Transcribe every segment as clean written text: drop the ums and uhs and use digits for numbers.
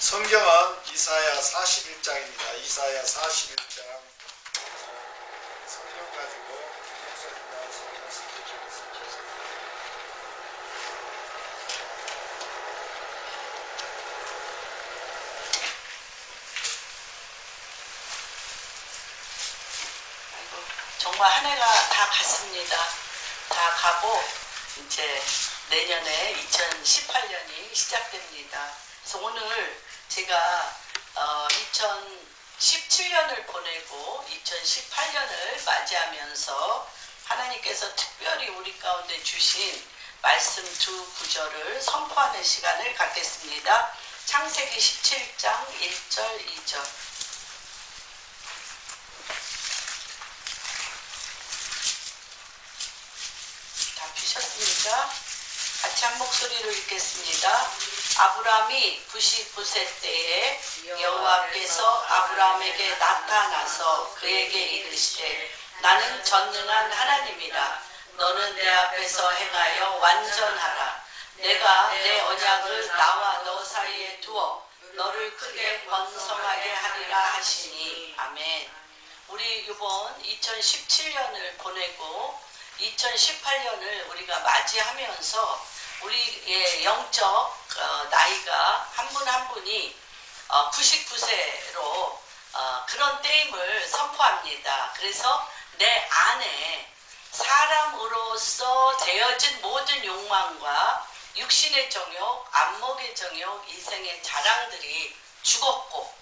성경은 이사야 41장입니다. 이사야 41장 성경 가지고 정말 한 해가 다 갔습니다. 다 가고 이제 내년에 2018년이 시작됩니다. 그래서 오늘 제가 2017년을 보내고 2018년을 맞이하면서 하나님께서 특별히 우리 가운데 주신 말씀 두 구절을 선포하는 시간을 갖겠습니다. 창세기 17장 1절 2절. 다 피셨습니까? 같이 한 목소리로 읽겠습니다. 아브라함이 99세 때에 여호와께서 아브라함에게 나타나서 그에게 이르시되 나는 전능한 하나님이라. 너는 내 앞에서 행하여 완전하라. 내가 내 언약을 나와 너 사이에 두어 너를 크게 번성하게 하리라 하시니. 아멘. 우리 이번 2017년을 보내고 2018년을 우리가 맞이하면서 우리의 영적 나이가 한 분 한 분이 99세로 그런 때임을 선포합니다. 그래서 내 안에 사람으로서 되어진 모든 욕망과 육신의 정욕, 안목의 정욕, 인생의 자랑들이 죽었고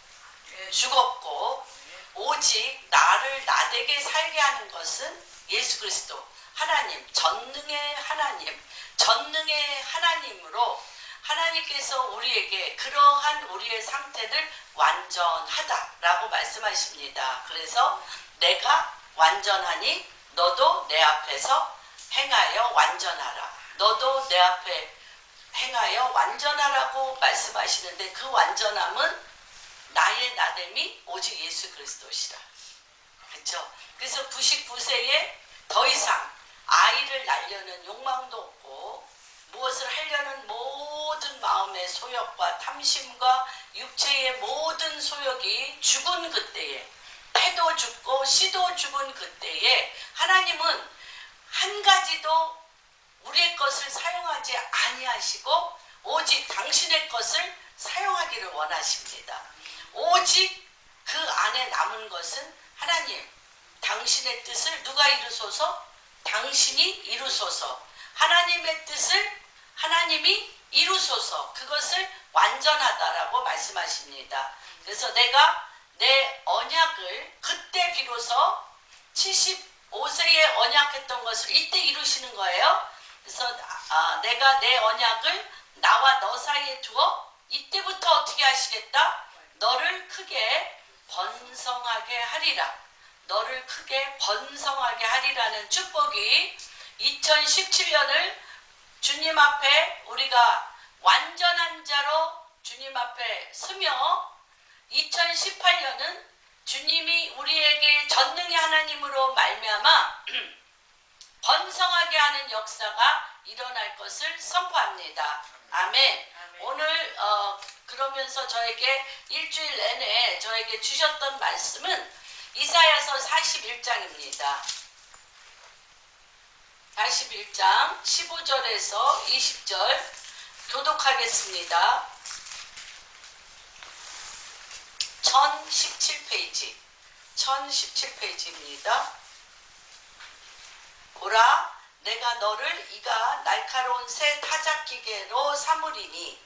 오직 나를 나되게 살게 하는 것은 예수 그리스도 하나님, 전능의 하나님으로 하나님께서 우리에게 그러한 우리의 상태를 완전하다라고 말씀하십니다. 그래서 내가 완전하니 너도 내 앞에서 행하여 완전하라. 너도 내 앞에 행하여 완전하라고 말씀하시는데 그 완전함은 나의 나됨이 오직 예수 그리스도시라. 그렇죠? 그래서 99세에 더 이상 아이를 낳으려는 욕망도 없고 무엇을 하려는 모든 마음의 소욕과 탐심과 육체의 모든 소욕이 죽은 그때에, 해도 죽고 씨도 죽은 그때에 하나님은 한 가지도 우리의 것을 사용하지 아니하시고 오직 당신의 것을 사용하기를 원하십니다. 오직 그 안에 남은 것은 하나님, 당신의 뜻을 누가 이루소서? 당신이 이루소서. 하나님의 뜻을 하나님이 이루소서. 그것을 완전하다라고 말씀하십니다. 그래서 내가 내 언약을 그때 비로소 75세에 언약했던 것을 이때 이루시는 거예요. 그래서 내가 내 언약을 나와 너 사이에 두어 이때부터 어떻게 하시겠다? 너를 크게 번성하게 하리라. 너를 크게 번성하게 하리라는 축복이 2017년을 주님 앞에 우리가 완전한 자로 주님 앞에 서며 2018년은 주님이 우리에게 전능의 하나님으로 말미암아 번성하게 하는 역사가 일어날 것을 선포합니다. 아멘. 오늘 그러면서 저에게 일주일 내내 저에게 주셨던 말씀은 이사야서 41장입니다. 41장 15절에서 20절 교독하겠습니다. 1017페이지 1017페이지입니다. 보라, 내가 너를 이가 날카로운 새 타작기계로 삼으리니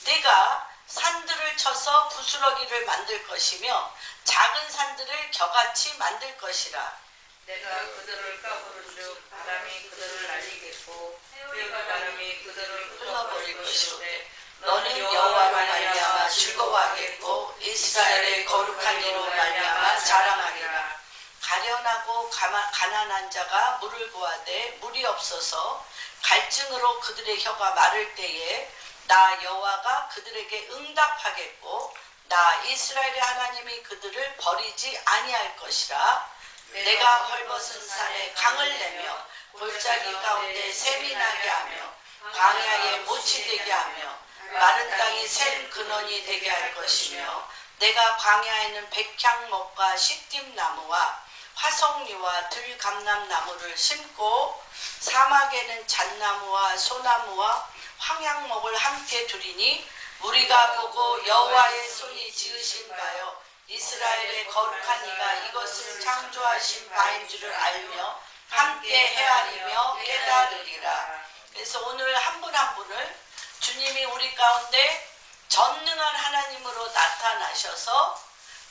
내가 산들을 쳐서 부스러기를 만들 것이며 작은 산들을 겨같이 만들 것이라. 내가 그들을 까부르주 바람이 그들을 날리겠고 뼈가 바람이 그들을 흩어버릴 것이로되 너는 여호와로 말미암아 즐거워하겠고 이스라엘의 거룩한 이로 말미암아 자랑하리라. 가련하고 가난한 자가 물을 구하되 물이 없어서 갈증으로 그들의 혀가 마를 때에 나 여호와가 그들에게 응답하겠고 나 이스라엘의 하나님이 그들을 버리지 아니할 것이라. 내가 헐벗은 산에 강을 내며 골짜기 가운데 샘이 나게 하며 광야에 못이 되게 하며 마른 땅이 샘 근원이 되게 할 것이며 내가 광야에는 백향목과 시딤나무와 화석류와 들감람나무를 심고 사막에는 잣나무와 소나무와 황양목을 함께 두리니 우리가 보고 여호와의 손이 지으신 바요 이스라엘의 거룩한 이가 이것을 창조하신 바인 줄을 알며 함께 헤아리며 깨달으리라. 그래서 오늘 한 분 한 분을 주님이 우리 가운데 전능한 하나님으로 나타나셔서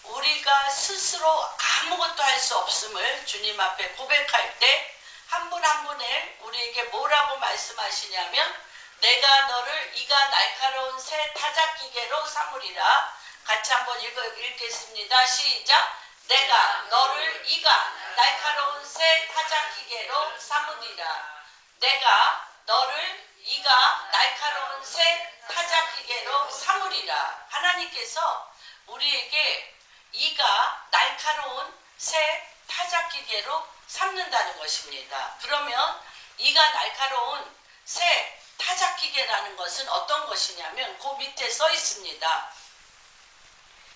우리가 스스로 아무것도 할 수 없음을 주님 앞에 고백할 때 한 분 한 분을 우리에게 뭐라고 말씀하시냐면 내가 너를 이가 날카로운 새 타작기계로 삼으리라. 같이 한번 읽겠습니다. 시작. 내가 너를 이가 날카로운 새 타작기계로 삼으리라. 내가 너를 이가 날카로운 새 타작기계로 삼으리라. 하나님께서 우리에게 이가 날카로운 새 타작기계로 삼는다는 것입니다. 그러면 이가 날카로운 새 타작기계라는 것은 어떤 것이냐면 그 밑에 써 있습니다.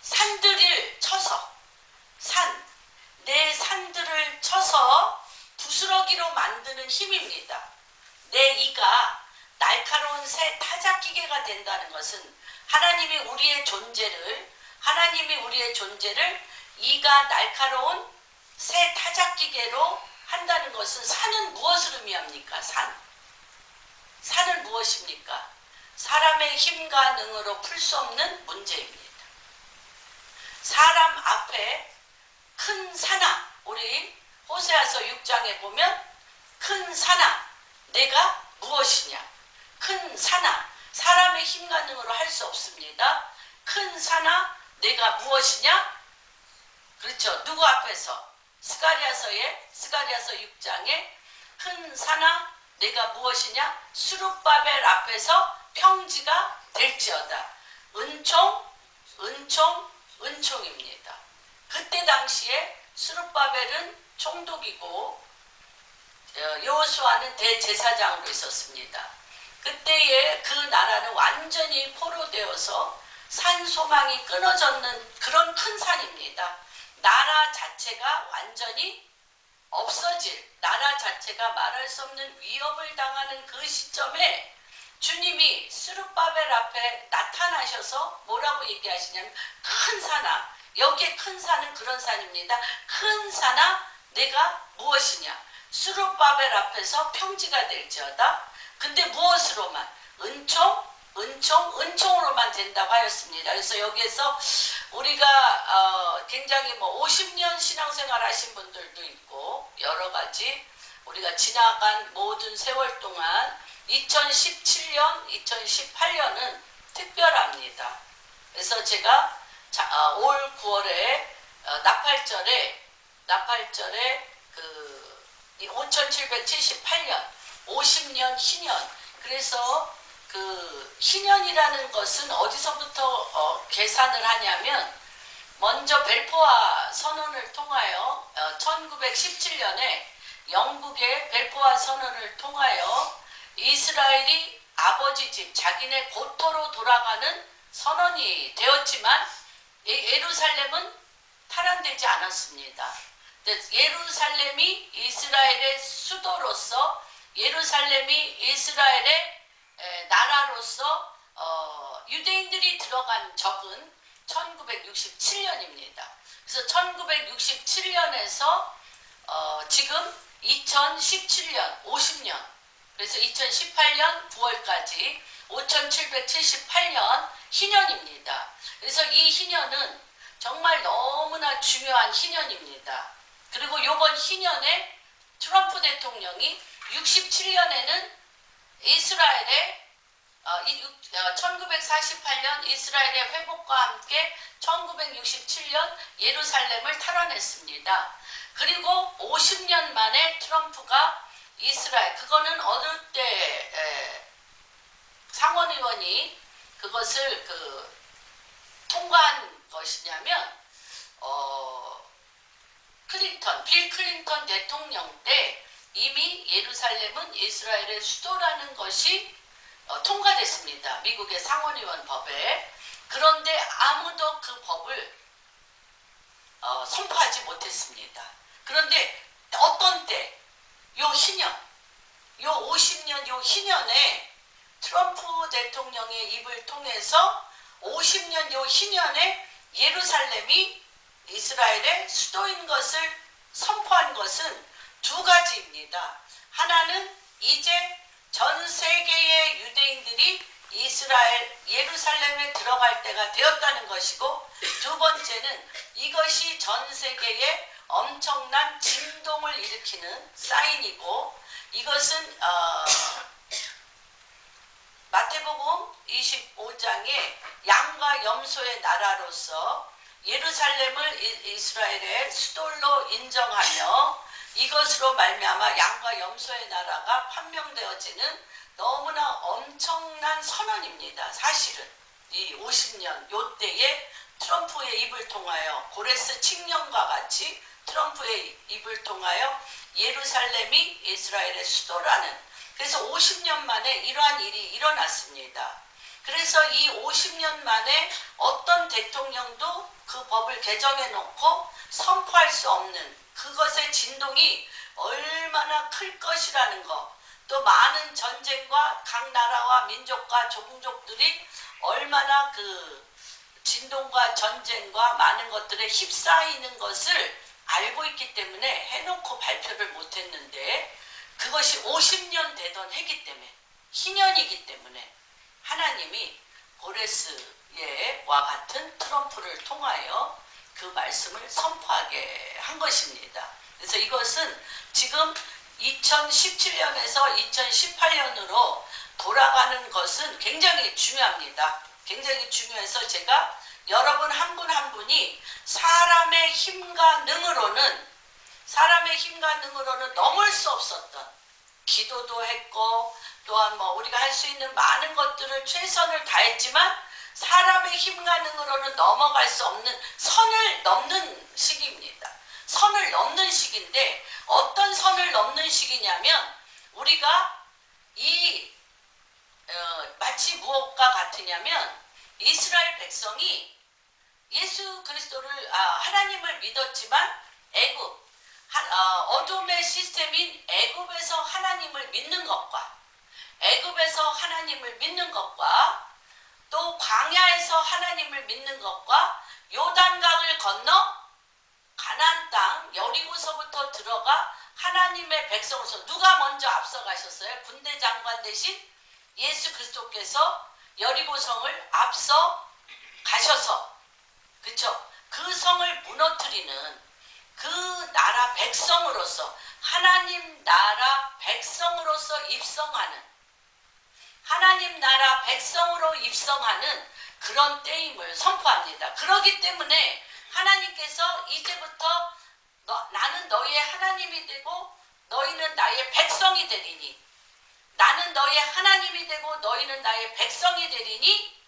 산들을 쳐서 내 산들을 쳐서 부스러기로 만드는 힘입니다. 내 이가 날카로운 새 타작기계가 된다는 것은 하나님이 우리의 존재를 이가 날카로운 새 타작기계로 한다는 것은 산은 무엇을 의미합니까? 산은 무엇입니까? 사람의 힘과 능으로 풀 수 없는 문제입니다. 사람 앞에 큰 산아, 우리 호세아서 6장에 보면 큰 산아, 내가 무엇이냐? 큰 산아, 사람의 힘과 능으로 할 수 없습니다. 큰 산아, 내가 무엇이냐? 그렇죠. 누구 앞에서? 스가랴서 6장에 큰 산아, 내가 무엇이냐? 수룹바벨 앞에서 평지가 될지어다. 은총입니다. 그때 당시에 수룹바벨은 총독이고 여호수아는 대제사장으로 있었습니다. 그때에 그 나라는 완전히 포로되어서 산소망이 끊어졌는 그런 큰 산입니다. 나라 자체가 완전히 없어질, 나라 자체가 말할 수 없는 위협을 당하는 그 시점에 주님이 스룹바벨 앞에 나타나셔서 뭐라고 얘기하시냐면 큰 산아, 여기에 큰 산은 그런 산입니다. 큰 산아, 내가 무엇이냐? 스룹바벨 앞에서 평지가 될지어다. 근데 무엇으로만? 은총으로만 된다고 하였습니다. 그래서 여기에서 우리가 굉장히 50년 신앙생활 하신 분들도 있고 여러 가지 우리가 지나간 모든 세월 동안 2017년, 2018년은 특별합니다. 그래서 제가 올 9월에 나팔절에 그 5778년 50년 희년, 그래서 그 희년이라는 것은 어디서부터 계산을 하냐면 먼저 벨포아 선언을 통하여 1917년에 영국의 벨포아 선언을 통하여 이스라엘이 아버지 집 자기네 고토로 돌아가는 선언이 되었지만 예루살렘은 탈환되지 않았습니다. 예루살렘이 이스라엘의 수도로서 예루살렘이 이스라엘의 나라로서 유대인들이 들어간 적은 1967년입니다. 그래서 1967년에서 지금 2017년 50년, 그래서 2018년 9월까지 5778년 희년입니다. 그래서 이 희년은 정말 너무나 중요한 희년입니다. 그리고 이번 희년에 트럼프 대통령이 67년에는 이스라엘의 1948년 이스라엘의 회복과 함께 1967년 예루살렘을 탈환했습니다. 그리고 50년 만에 트럼프가 이스라엘, 그거는 어느 때 상원의원이 그것을 통과한 것이냐면 빌 클린턴 대통령 때 이미 예루살렘은 이스라엘의 수도라는 것이 통과됐습니다. 미국의 상원의원 법에. 그런데 아무도 그 법을 선포하지 못했습니다. 그런데 어떤 때, 요 희년, 요 50년, 요 희년에 트럼프 대통령의 입을 통해서 50년 요 희년에 예루살렘이 이스라엘의 수도인 것을 선포한 것은 두 가지입니다. 하나는 이제 전 세계의 유대인들이 이스라엘 예루살렘에 들어갈 때가 되었다는 것이고, 두 번째는 이것이 전 세계에 엄청난 진동을 일으키는 사인이고, 이것은 마태복음 25장에 양과 염소의 나라로서 예루살렘을 이스라엘의 수도로 인정하며 이것으로 말미암아 양과 염소의 나라가 판명되어지는 너무나 엄청난 선언입니다. 사실은 이 50년 요때에 트럼프의 입을 통하여, 고레스 칙령과 같이 트럼프의 입을 통하여 예루살렘이 이스라엘의 수도라는, 그래서 50년 만에 이러한 일이 일어났습니다. 그래서 이 50년 만에 어떤 대통령도 그 법을 개정해 놓고 선포할 수 없는 그것의 진동이 얼마나 클 것이라는 것, 또 많은 전쟁과 각 나라와 민족과 종족들이 얼마나 그 진동과 전쟁과 많은 것들에 휩싸이는 것을 알고 있기 때문에 해놓고 발표를 못했는데, 그것이 50년 되던 해기 때문에, 희년이기 때문에 하나님이 고레스와 같은 트럼프를 통하여 그 말씀을 선포하게 한 것입니다. 그래서 이것은 지금 2017년에서 2018년으로 돌아가는 것은 굉장히 중요합니다. 굉장히 중요해서 제가 여러분 한 분 한 분이 사람의 힘과 능으로는 넘을 수 없었던, 기도도 했고 또한 우리가 할 수 있는 많은 것들을 최선을 다했지만 사람의 힘과 능으로는 넘어갈 수 없는 선을 넘는 시기입니다. 선을 넘는 시기인데, 어떤 선을 넘는 시기냐면 우리가 마치 무엇과 같으냐면, 이스라엘 백성이 예수 그리스도를 하나님을 믿었지만 어둠의 시스템인 애굽에서 하나님을 믿는 것과 또 광야에서 하나님을 믿는 것과 요단강을 건너 가나안 땅 여리고서부터 들어가 하나님의 백성으로서 누가 먼저 앞서가셨어요? 군대 장관 대신 예수 그리스도께서 여리고성을 앞서 가셔서, 그쵸? 그 성을 무너뜨리는 그 나라 백성으로서, 하나님 나라 백성으로서 입성하는, 하나님 나라 백성으로 입성하는 그런 때임을 선포합니다. 그렇기 때문에 하나님께서 이제부터 나는 너희의 하나님이 되고 너희는 나의 백성이 되리니, 나는 너희의 하나님이 되고 너희는 나의 백성이 되리니,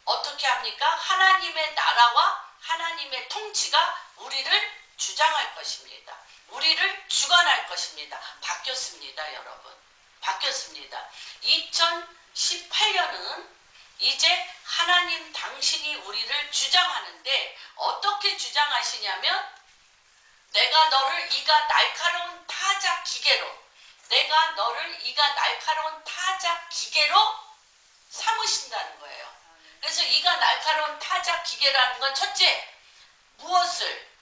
어떻게 합니까? 하나님의 나라와 하나님의 통치가 우리를 주장할 것입니다. 우리를 주관할 것입니다. 바뀌었습니다, 여러분. 바뀌었습니다. 2018년은 이제 하나님 당신이 우리를 주장하는데, 어떻게 주장하시냐면, 내가 너를 이가 날카로운 타작 기계로 삼으신다는 거예요. 그래서 이가 날카로운 타작 기계라는 건, 첫째, 무엇을?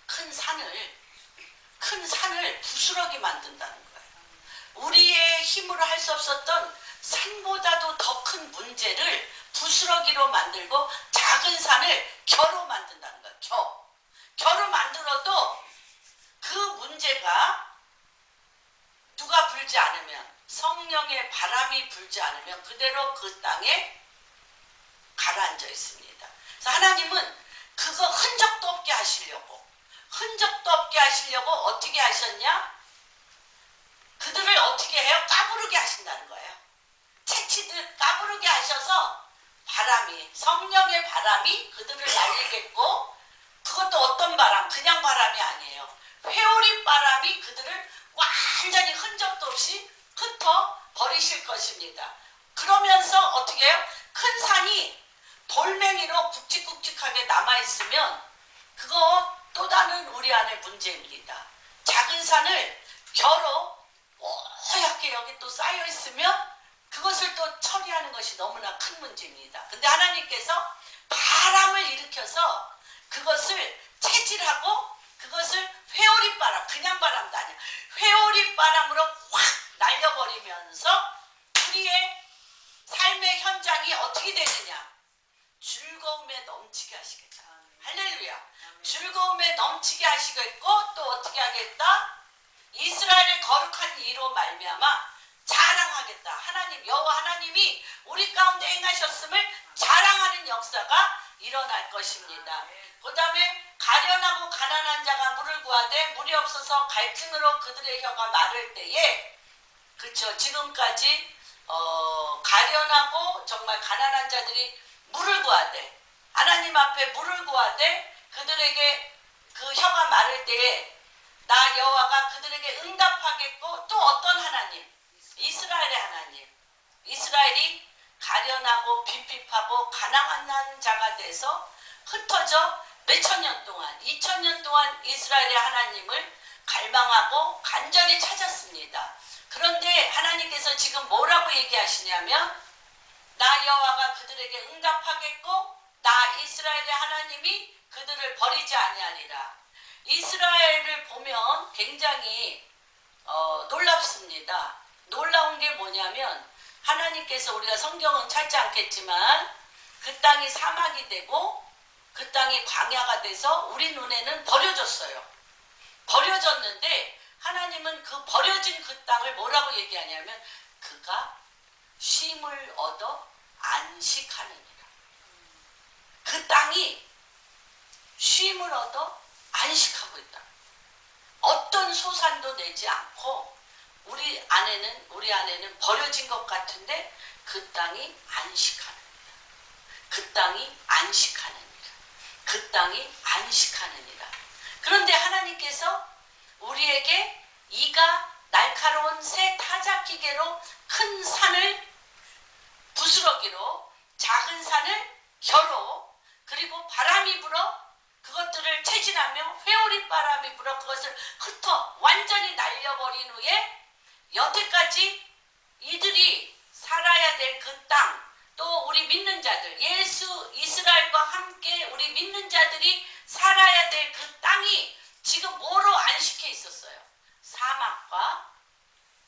큰 산을 부스러기 만든다는 거예요. 우리의 힘으로 할 수 없었던 산보다도 더 큰 문제를 부스러기로 만들고 작은 산을 겨로 만든다는 거예요. 겨로 만들어도 그 문제가 누가 불지 않으면, 성령의 바람이 불지 않으면 그대로 그 땅에 가라앉아 있습니다. 그래서 하나님은 그거 흔적도 없게 하시려고 어떻게 하셨냐? 그들을 어떻게 해요? 까부르게 하신다는 거예요. 채치듯 까부르게 하셔서 성령의 바람이 그들을 날리겠고, 그것도 어떤 바람? 그냥 바람이 아니에요. 회오리 바람이 그들을 완전히 흔적도 없이 흩어 버리실 것입니다. 그러면서 어떻게 해요? 큰 산이 돌멩이로 굵직굵직하게 남아있으면 그거 또 다른 우리 안의 문제입니다. 작은 산을 겨로 뽀얗게 여기 또 쌓여있으면 그것을 또 처리하는 것이 너무나 큰 문제입니다. 근데 하나님께서 바람을 일으켜서 그것을 체질하고 그것을 회오리바람, 그냥 바람도 아니야. 회오리바람으로 확 날려버리면서 우리의 삶의 현장이 어떻게 되느냐? 즐거움에 넘치게 하시겠다. 할렐루야. 즐거움에 넘치게 하시겠고 또 어떻게 하겠다? 이스라엘의 거룩한 이로 말미암아 자랑하겠다. 하나님, 여호와 하나님이 우리 가운데 행하셨음을 자랑하는 역사가 일어날 것입니다. 그 다음에 가련하고 가난한 자가 물을 구하되 물이 없어서 갈증으로 그들의 혀가 마를 때에, 그렇죠, 지금까지 가련하고 정말 가난한 자들이 물을 구하되, 하나님 앞에 물을 구하되 그들에게 그 혀가 마를 때에 나 여호와가 그들에게 응답하겠고, 또 어떤 하나님? 이스라엘의 하나님. 이스라엘이 가련하고 빈핍하고 가난한 자가 돼서 흩어져 몇천 년 동안, 2000년 동안 이스라엘의 하나님을 갈망하고 간절히 찾았습니다. 그런데 하나님께서 지금 뭐라고 얘기하시냐면 나 여호와가 그들에게 응답하겠고 나 이스라엘의 하나님이 그들을 버리지 아니하리라. 이스라엘을 보면 굉장히 놀랍습니다. 놀라운 게 뭐냐면 하나님께서, 우리가 성경은 찾지 않겠지만 그 땅이 사막이 되고 그 땅이 광야가 돼서 우리 눈에는 버려졌어요. 버려졌는데 하나님은 그 버려진 그 땅을 뭐라고 얘기하냐면 그가 쉼을 얻어 안식하느니라. 그 땅이 쉼을 얻어 안식하고 있다. 어떤 소산도 내지 않고 우리 안에는 버려진 것 같은데 그 땅이 안식하느니라. 그 땅이 안식하느니라. 그 땅이 안식하느니라. 그런데 하나님께서 우리에게 이가 날카로운 새 타작기계로 큰 산을 부스러기로, 작은 산을 겨로, 그리고 바람이 불어 그것들을 체질하며 회오리 바람이 불어 그것을 흩어 완전히 날려버린 후에 여태까지 이들이 살아야 될 그 땅, 또 우리 믿는 자들, 예수 이스라엘과 함께 우리 믿는 자들이 살아야 될 그 땅이 지금 뭐로 안식해 있었어요? 사막과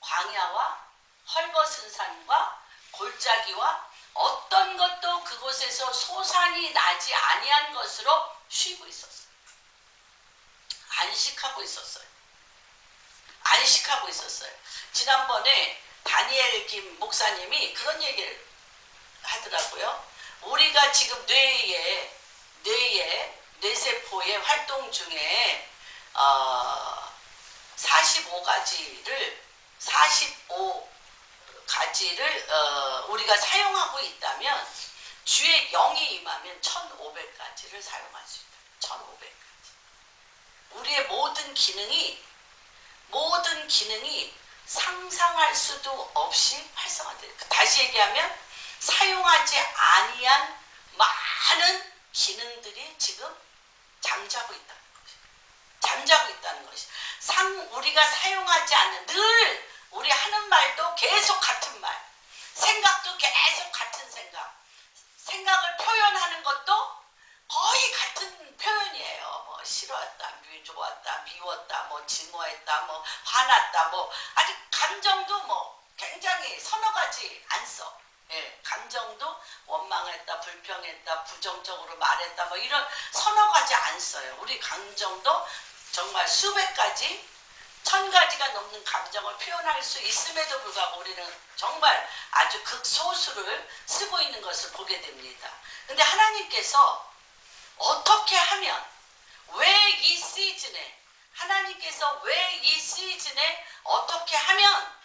광야와 헐벗은 산과 골짜기와 어떤 것도 그곳에서 소산이 나지 아니한 것으로 쉬고 있었어요. 안식하고 있었어요. 안식하고 있었어요. 지난번에 다니엘 김 목사님이 그런 얘기를 하더라고요. 우리가 지금 뇌세포의 활동 중에 45가지를 우리가 사용하고 있다면 주의 영이 임하면 1500가지를 사용할 수 있다. 1500가지. 우리의 모든 기능이 상상할 수도 없이 활성화돼요. 다시 얘기하면 사용하지 아니한 많은 기능들이 지금 잠자고 있다는 것이에요. 잠자고 있다는 것이. 우리가 사용하지 않는, 늘 우리 하는 말도 계속 같은 말, 생각도 계속 같은 생각을 표현하는 것도 거의 같은 표현이에요. 뭐 싫어했다, 좋았다, 미웠다, 뭐 증오했다, 뭐 화났다, 뭐 아직 감정도 뭐 굉장히 서너 가지 안 써. 예, 감정도 원망했다, 불평했다, 부정적으로 말했다, 뭐 이런 서너 가지 안 써요. 우리 감정도 정말 수백 가지, 1000가지가 넘는 감정을 표현할 수 있음에도 불구하고 우리는 정말 아주 극소수를 쓰고 있는 것을 보게 됩니다. 근데 하나님께서 어떻게 하면, 왜 이 시즌에, 하나님께서 왜 이 시즌에 어떻게 하면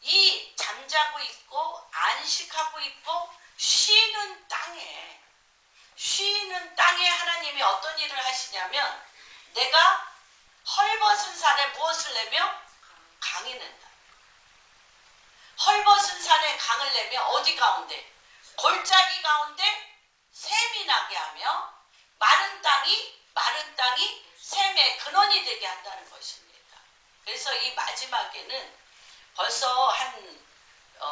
이 잠자고 있고 안식하고 있고 쉬는 땅에 하나님이 어떤 일을 하시냐면, 내가 헐벗은 산에 무엇을 내며? 강이 낸다. 헐벗은 산에 강을 내며 어디 가운데? 골짜기 가운데 샘이 나게 하며 마른 땅이 샘의 근원이 되게 한다는 것입니다. 그래서 이 마지막에는 벌써 한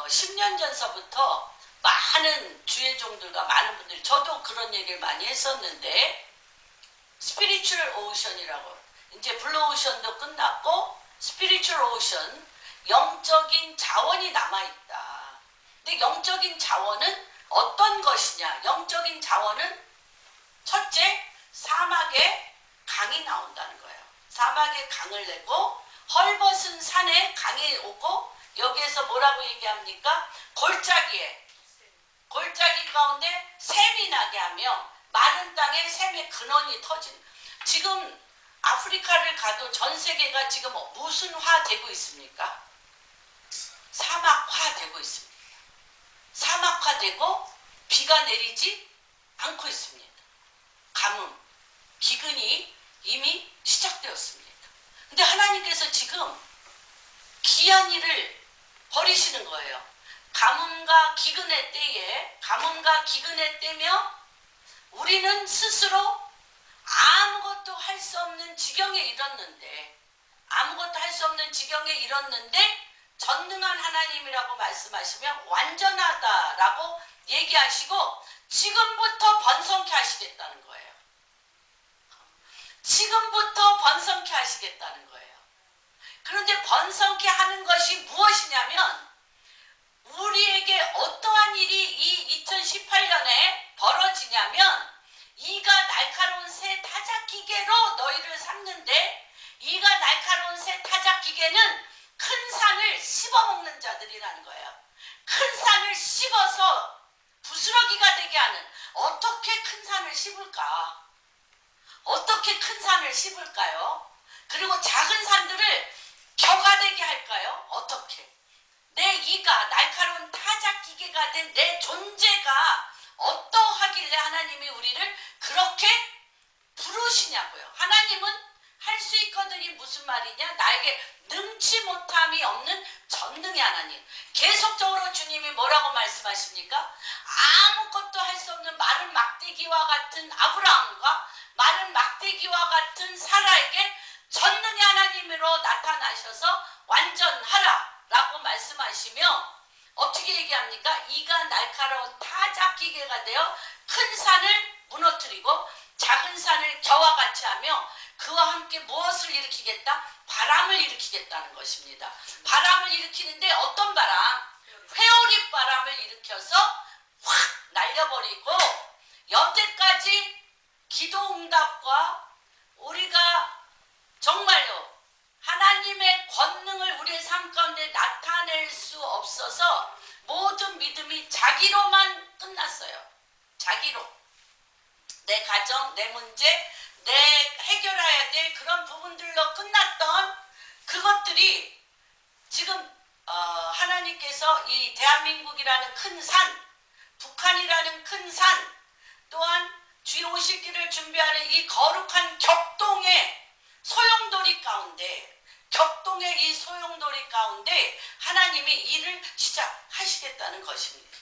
10년 전서부터 많은 주의 종들과 많은 분들이, 저도 그런 얘기를 많이 했었는데, 스피리추얼 오션이라고, 이제 블루 오션도 끝났고 스피리추얼 오션, 영적인 자원이 남아있다. 근데 영적인 자원은 어떤 것이냐? 영적인 자원은 첫째, 사막에 강이 나온다는 거예요. 사막에 강을 내고 헐벗은 산에 강이 오고, 여기에서 뭐라고 얘기합니까? 골짜기 가운데 샘이 나게 하며 마른 땅에 샘의 근원이 터진. 지금 아프리카를 가도 전 세계가 지금 무슨 화 되고 있습니까? 사막화 되고 있습니다. 사막화되고 비가 내리지 않고 있습니다. 가뭄, 기근이 이미 시작되었습니다. 근데 하나님께서 지금 귀한 일을 벌이시는 거예요. 가뭄과 기근의 때며 우리는 스스로 아무것도 할 수 없는 지경에 이뤘는데 전능한 하나님이라고 말씀하시며 완전하다라고 얘기하시고 지금부터 번성케 하시겠다는 거예요. 그런데 번성케 하는 것이 무엇이냐면, 우리에게 어떠한 일이 이 2018년에 벌어지냐면, 이가 날카로운 새 타작기계로 너희를 삼는데, 이가 날카로운 새 타작기계는 큰 산을 씹어먹는 자들이라는 거예요. 큰 산을 씹어서 부스러기가 되게 하는. 어떻게 큰 산을 씹을까요? 그리고 작은 산들을 겨가 되게 할까요? 어떻게? 내 이가 날카로운 타작기계가 된 내 존재가 어떠하길래 하나님이 우리를 그렇게 부르시냐고요. 하나님은 할 수 있거든이 무슨 말이냐? 나에게 능치 못함이 없는 전능의 하나님. 계속적으로 주님이 뭐라고 말씀하십니까? 아무것도 할 수 없는 마른 막대기와 같은 아브라함과 마른 막대기와 같은 사라에게 전능의 하나님으로 나타나셔서 완전하라 라고 말씀하시며, 어떻게 얘기합니까? 이가 날카로운 타작기계가 되어 큰 산을 무너뜨리고 작은 산을 겨와 같이 하며 그와 함께 무엇을 일으키겠다? 바람을 일으키겠다는 것입니다. 바람을 일으키는데 어떤 바람? 회오리 바람을 일으켜서 확 날려버리고, 여태까지 기도 응답과 우리가 정말로 하나님의 권능을 우리의 삶 가운데 나타낼 수 없어서 모든 믿음이 자기로만 끝났어요. 자기로. 내 가정, 내 문제, 내 해결해야 될 그런 부분들로 끝났던 그것들이 지금 하나님께서 이 대한민국이라는 큰 산, 북한이라는 큰 산, 또한 주의 오실 길을 준비하는 이 거룩한 격동의 소용돌이 가운데 하나님이 일을 시작하시겠다는 것입니다.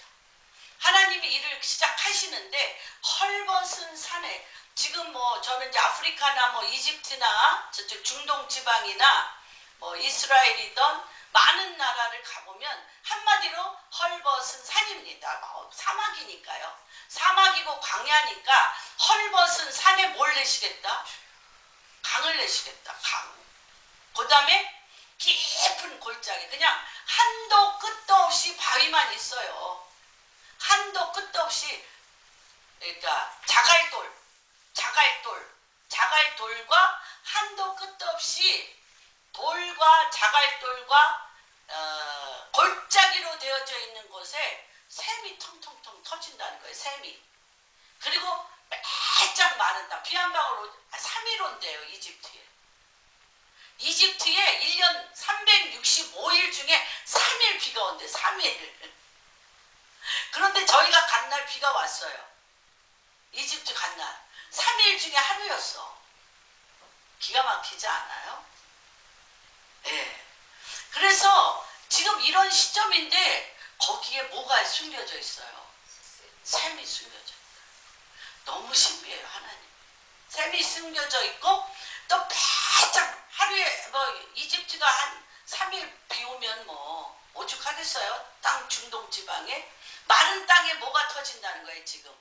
하나님이 일을 시작하시는데, 헐벗은 산에 지금 저는 이제 아프리카나 이집트나 저쪽 중동 지방이나 이스라엘이던 많은 나라를 가보면 한마디로 헐벗은 산입니다. 사막이니까요. 사막이고 광야니까 헐벗은 산에 뭘 내시겠다? 강을 내시겠다. 강. 그 다음에 깊은 골짜기, 그냥 한도 끝도 없이 바위만 있어요. 한도 끝도 없이. 그러니까 자갈돌과 한도 끝도 없이 돌과 자갈돌과 골짜기로 되어져 있는 곳에 샘이 텅텅텅 터진다는 거예요. 샘이. 그리고 매짝 마른다. 비 한 방울 3일 온대요. 이집트에 1년 365일 중에 3일 비가 온대. 3일. 그런데 저희가 간 날 비가 왔어요. 이집트 간 날. 3일 중에 하루였어. 기가 막히지 않아요? 예. 그래서 지금 이런 시점인데 거기에 뭐가 숨겨져 있어요? 샘이 숨겨져 있어요. 너무 신비해요, 하나님. 샘이 숨겨져 있고 또 바짝 하루에 뭐 이집트가 한 3일 비 오면 뭐 오죽하겠어요? 땅 중동 지방에 마른 땅에 뭐가 터진다는 거예요, 지금.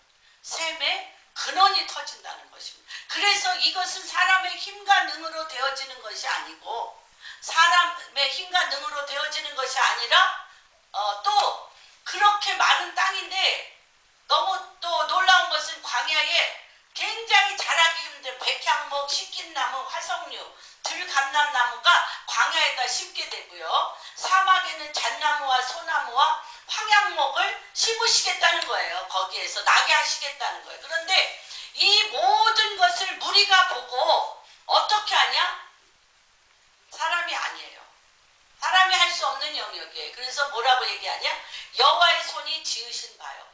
샘의 근원이 터진다는 것입니다. 그래서 이것은 사람의 힘과 능으로 되어지는 것이 아니고 사람의 힘과 능으로 되어지는 것이 아니라 또 그렇게 마른 땅인데 너무 또 놀라운 것은 광야에 굉장히 자라기 힘든 백향목, 식긴나무, 화석류, 들감람나무가 광야에다 심게 되고요. 사막에는 잣나무와 소나무와 황양목을 심으시겠다는 거예요. 거기에서 나게 하시겠다는 거예요. 그런데 이 모든 것을 무리가 보고 어떻게 하냐? 사람이 아니에요. 사람이 할 수 없는 영역이에요. 그래서 뭐라고 얘기하냐? 여호와의 손이 지으신 바요.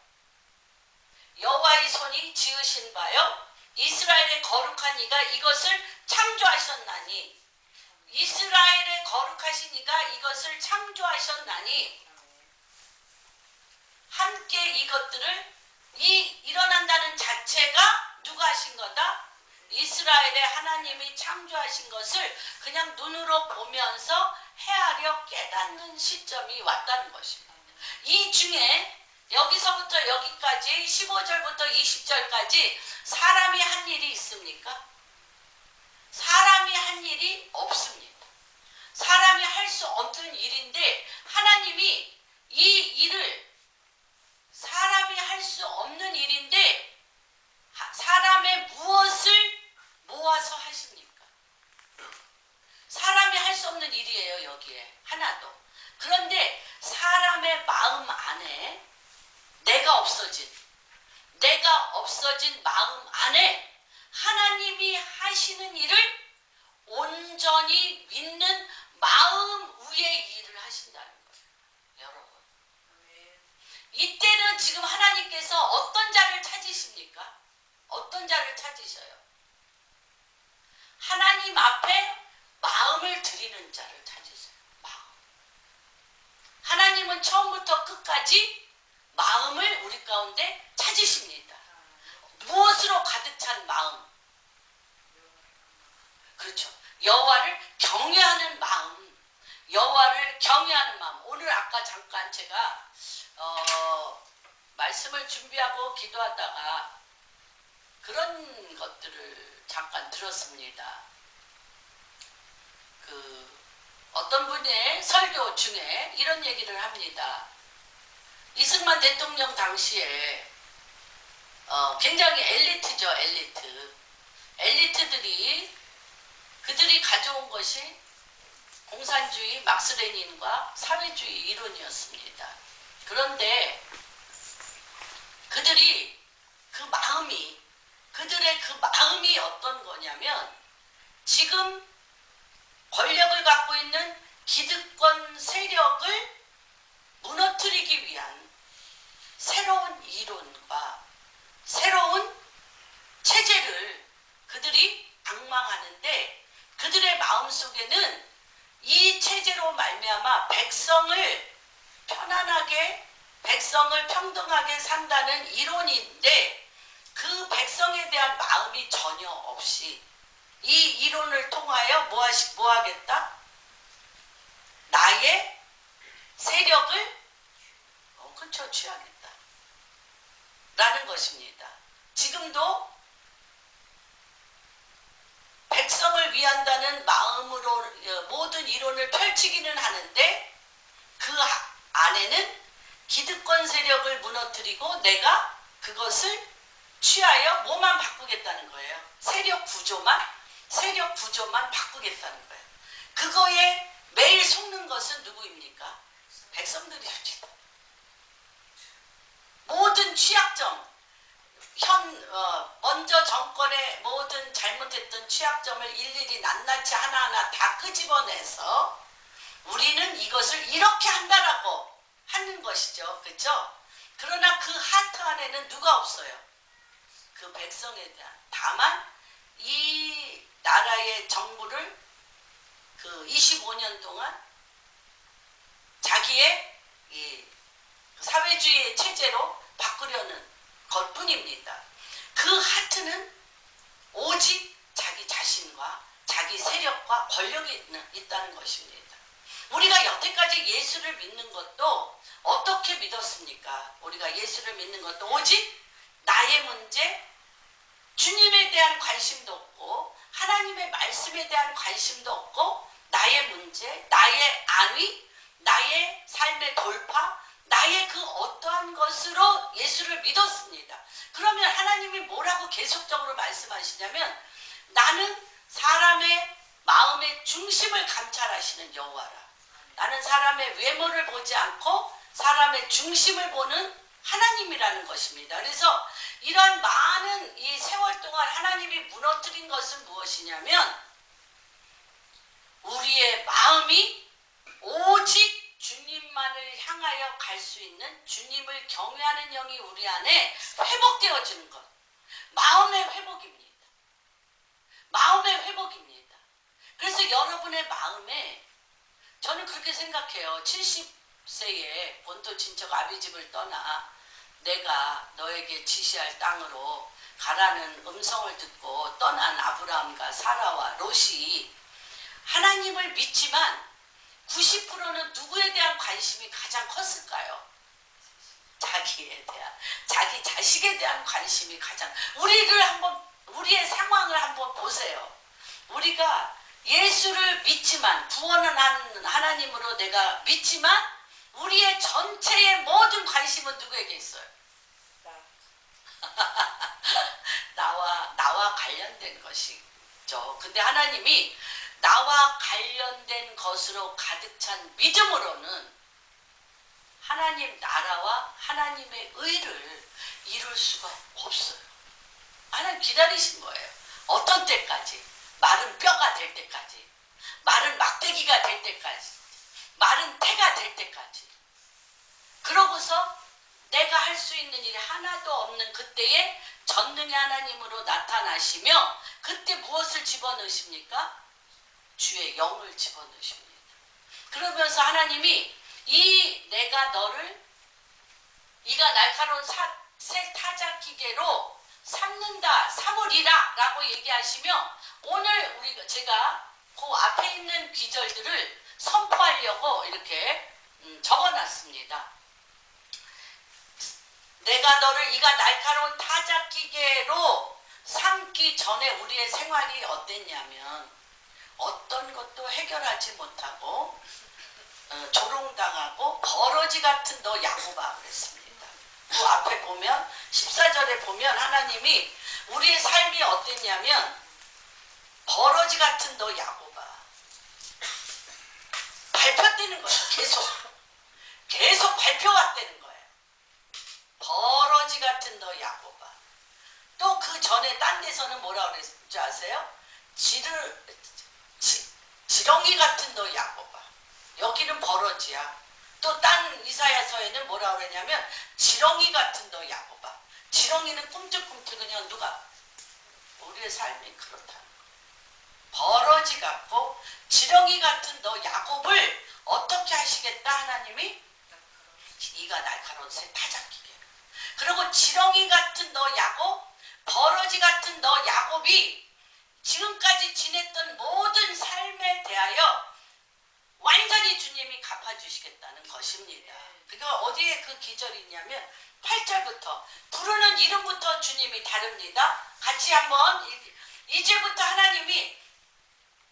여호와의 손이 지으신 바요. 이스라엘의 거룩한 이가 이것을 창조하셨나니 이스라엘의 거룩하신 이가 이것을 창조하셨나니 함께 이것들을 일어난다는 자체가 누가 하신 거다? 이스라엘의 하나님이 창조하신 것을 그냥 눈으로 보면서 헤아려 깨닫는 시점이 왔다는 것입니다. 이 중에 여기서부터 여기까지 15절부터 20절까지 사람이 한 일이 있습니까? 사람이 한 일이 없습니다. 사람이 할 수 없는 일인데 하나님이 이 일을 사람이 할 수 없는 일인데 사람의 무엇을 모아서 하십니까? 사람이 할 수 없는 일이에요. 여기에 하나도. 그런데 사람의 마음 안에 내가 없어진 마음 안에 하나님이 하시는 일을 온전히 믿는 마음 위에 일을 하신다는 거예요. 여러분. 이때는 지금 하나님께서 어떤 자를 찾으십니까? 어떤 자를 찾으셔요? 하나님 앞에 마음을 드리는 자를 찾으세요. 마음. 하나님은 처음부터 끝까지 마음을 우리 가운데 찾으십니다. 무엇으로 가득 찬 마음? 그렇죠. 여호와를 경외하는 마음. 여호와를 경외하는 마음. 오늘 아까 잠깐 제가 말씀을 준비하고 기도하다가 그런 것들을 잠깐 들었습니다. 어떤 분의 설교 중에 이런 얘기를 합니다. 이승만 대통령 당시에 굉장히 엘리트죠, 엘리트. 엘리트들이 그들이 가져온 것이 공산주의, 막스레닌과 사회주의 이론이었습니다. 그런데 그들의 그 마음이 어떤 거냐면 지금 권력을 갖고 있는 기득권 세력을 무너뜨리기 위한 새로운 이론과 새로운 체제를 그들이 악망하는데 그들의 마음속에는 이 체제로 말미암아 백성을 편안하게 백성을 평등하게 산다는 이론인데 그 백성에 대한 마음이 전혀 없이 이 이론을 통하여 뭐 하겠다? 나의 세력을 그쵸, 취하겠다. 라는 것입니다. 지금도 백성을 위한다는 마음으로 모든 이론을 펼치기는 하는데 그 안에는 기득권 세력을 무너뜨리고 내가 그것을 취하여 뭐만 바꾸겠다는 거예요. 세력 구조만 바꾸겠다는 거예요. 그거에 매일 속는 것은 누구입니까? 백성들입니다. 모든 취약점, 먼저 정권의 모든 잘못했던 취약점을 일일이 낱낱이 하나하나 다 끄집어내서 우리는 이것을 이렇게 한다라고 하는 것이죠. 그렇죠? 그러나 그 하트 안에는 누가 없어요? 그 백성에 대한. 다만 이 나라의 정부를 그 25년 동안 자기의 이 사회주의 체제로 바꾸려는 것뿐입니다. 그 하트는 오직 자기 자신과 자기 세력과 권력이 있다는 것입니다. 우리가 여태까지 예수를 믿는 것도 어떻게 믿었습니까? 우리가 예수를 믿는 것도 오직 나의 문제, 주님에 대한 관심도 없고 하나님의 말씀에 대한 관심도 없고 나의 문제, 나의 안위, 나의 삶의 돌파, 나의 그 어떠한 것으로 예수를 믿었습니다. 그러면 하나님이 뭐라고 계속적으로 말씀하시냐면 나는 사람의 마음의 중심을 감찰하시는 여호와라. 나는 사람의 외모를 보지 않고 사람의 중심을 보는 하나님이라는 것입니다. 그래서 이러한 많은 이 세월 동안 하나님이 무너뜨린 것은 무엇이냐면 우리의 마음이 오직 주님만을 향하여 갈 수 있는 주님을 경외하는 영이 우리 안에 회복되어지는 것. 마음의 회복입니다. 마음의 회복입니다. 그래서 여러분의 마음에 저는 그렇게 생각해요. 70세에 본토 친척 아비집을 떠나 내가 너에게 지시할 땅으로 가라는 음성을 듣고 떠난 아브라함과 사라와 롯이 하나님을 믿지만 90%는 누구에 대한 관심이 가장 컸을까요? 자기에 대한, 자기 자식에 대한 관심이 가장. 우리의 상황을 한번 보세요. 우리가 예수를 믿지만, 구원을 하는 하나님으로 내가 믿지만 우리의 전체의 모든 관심은 누구에게 있어요? 나와 관련된 것이죠. 근데 하나님이 나와 관련된 것으로 가득 찬 믿음으로는 하나님 나라와 하나님의 의를 이룰 수가 없어요. 하나님 기다리신 거예요. 어떤 때까지? 마른 뼈가 될 때까지, 마른 막대기가 될 때까지, 마른 태가 될 때까지. 그러고서 내가 할 수 있는 일이 하나도 없는 그때에 전능의 하나님으로 나타나시며 그때 무엇을 집어넣으십니까? 주의 영을 집어넣으십니다. 그러면서 하나님이 내가 너를 이가 날카로운 새 타작기계로 삼으리라 라고 얘기하시며 오늘 제가 그 앞에 있는 귀절들을 선포하려고 이렇게 적어놨습니다. 내가 너를 이가 날카로운 타작기계로 삼기 전에 우리의 생활이 어땠냐면 어떤 것도 해결하지 못하고 조롱당하고 버러지 같은 너 야곱아 그랬습니다. 그 앞에 보면 14절에 보면 하나님이 우리의 삶이 어땠냐면 버러지 같은 너 야곱아 발표되는 거예요. 계속 발표가 되는 거예요. 버러지 같은 너 야곱아. 또 그 전에 딴 데서는 뭐라 그랬지 아세요? 지렁이 같은 너 야곱아. 여기는 버러지야. 또 딴 이사야서에는 뭐라 그러냐면 지렁이 같은 너 야곱아. 지렁이는 꿈틀꿈틀 그냥 우리의 삶이 그렇다는 거야. 버러지 같고 지렁이 같은 너 야곱을 어떻게 하시겠다 하나님이? 이가 날카로운 새 타작기계. 그리고 지렁이 같은 너 야곱, 버러지 같은 너 야곱이 지금까지 지냈던 모든 삶에 대하여 완전히 주님이 갚아주시겠다는 것입니다. 그러니까 어디에 그 기절이 있냐면 8절부터 부르는 이름부터 주님이 다릅니다. 같이 한번 이제부터 하나님이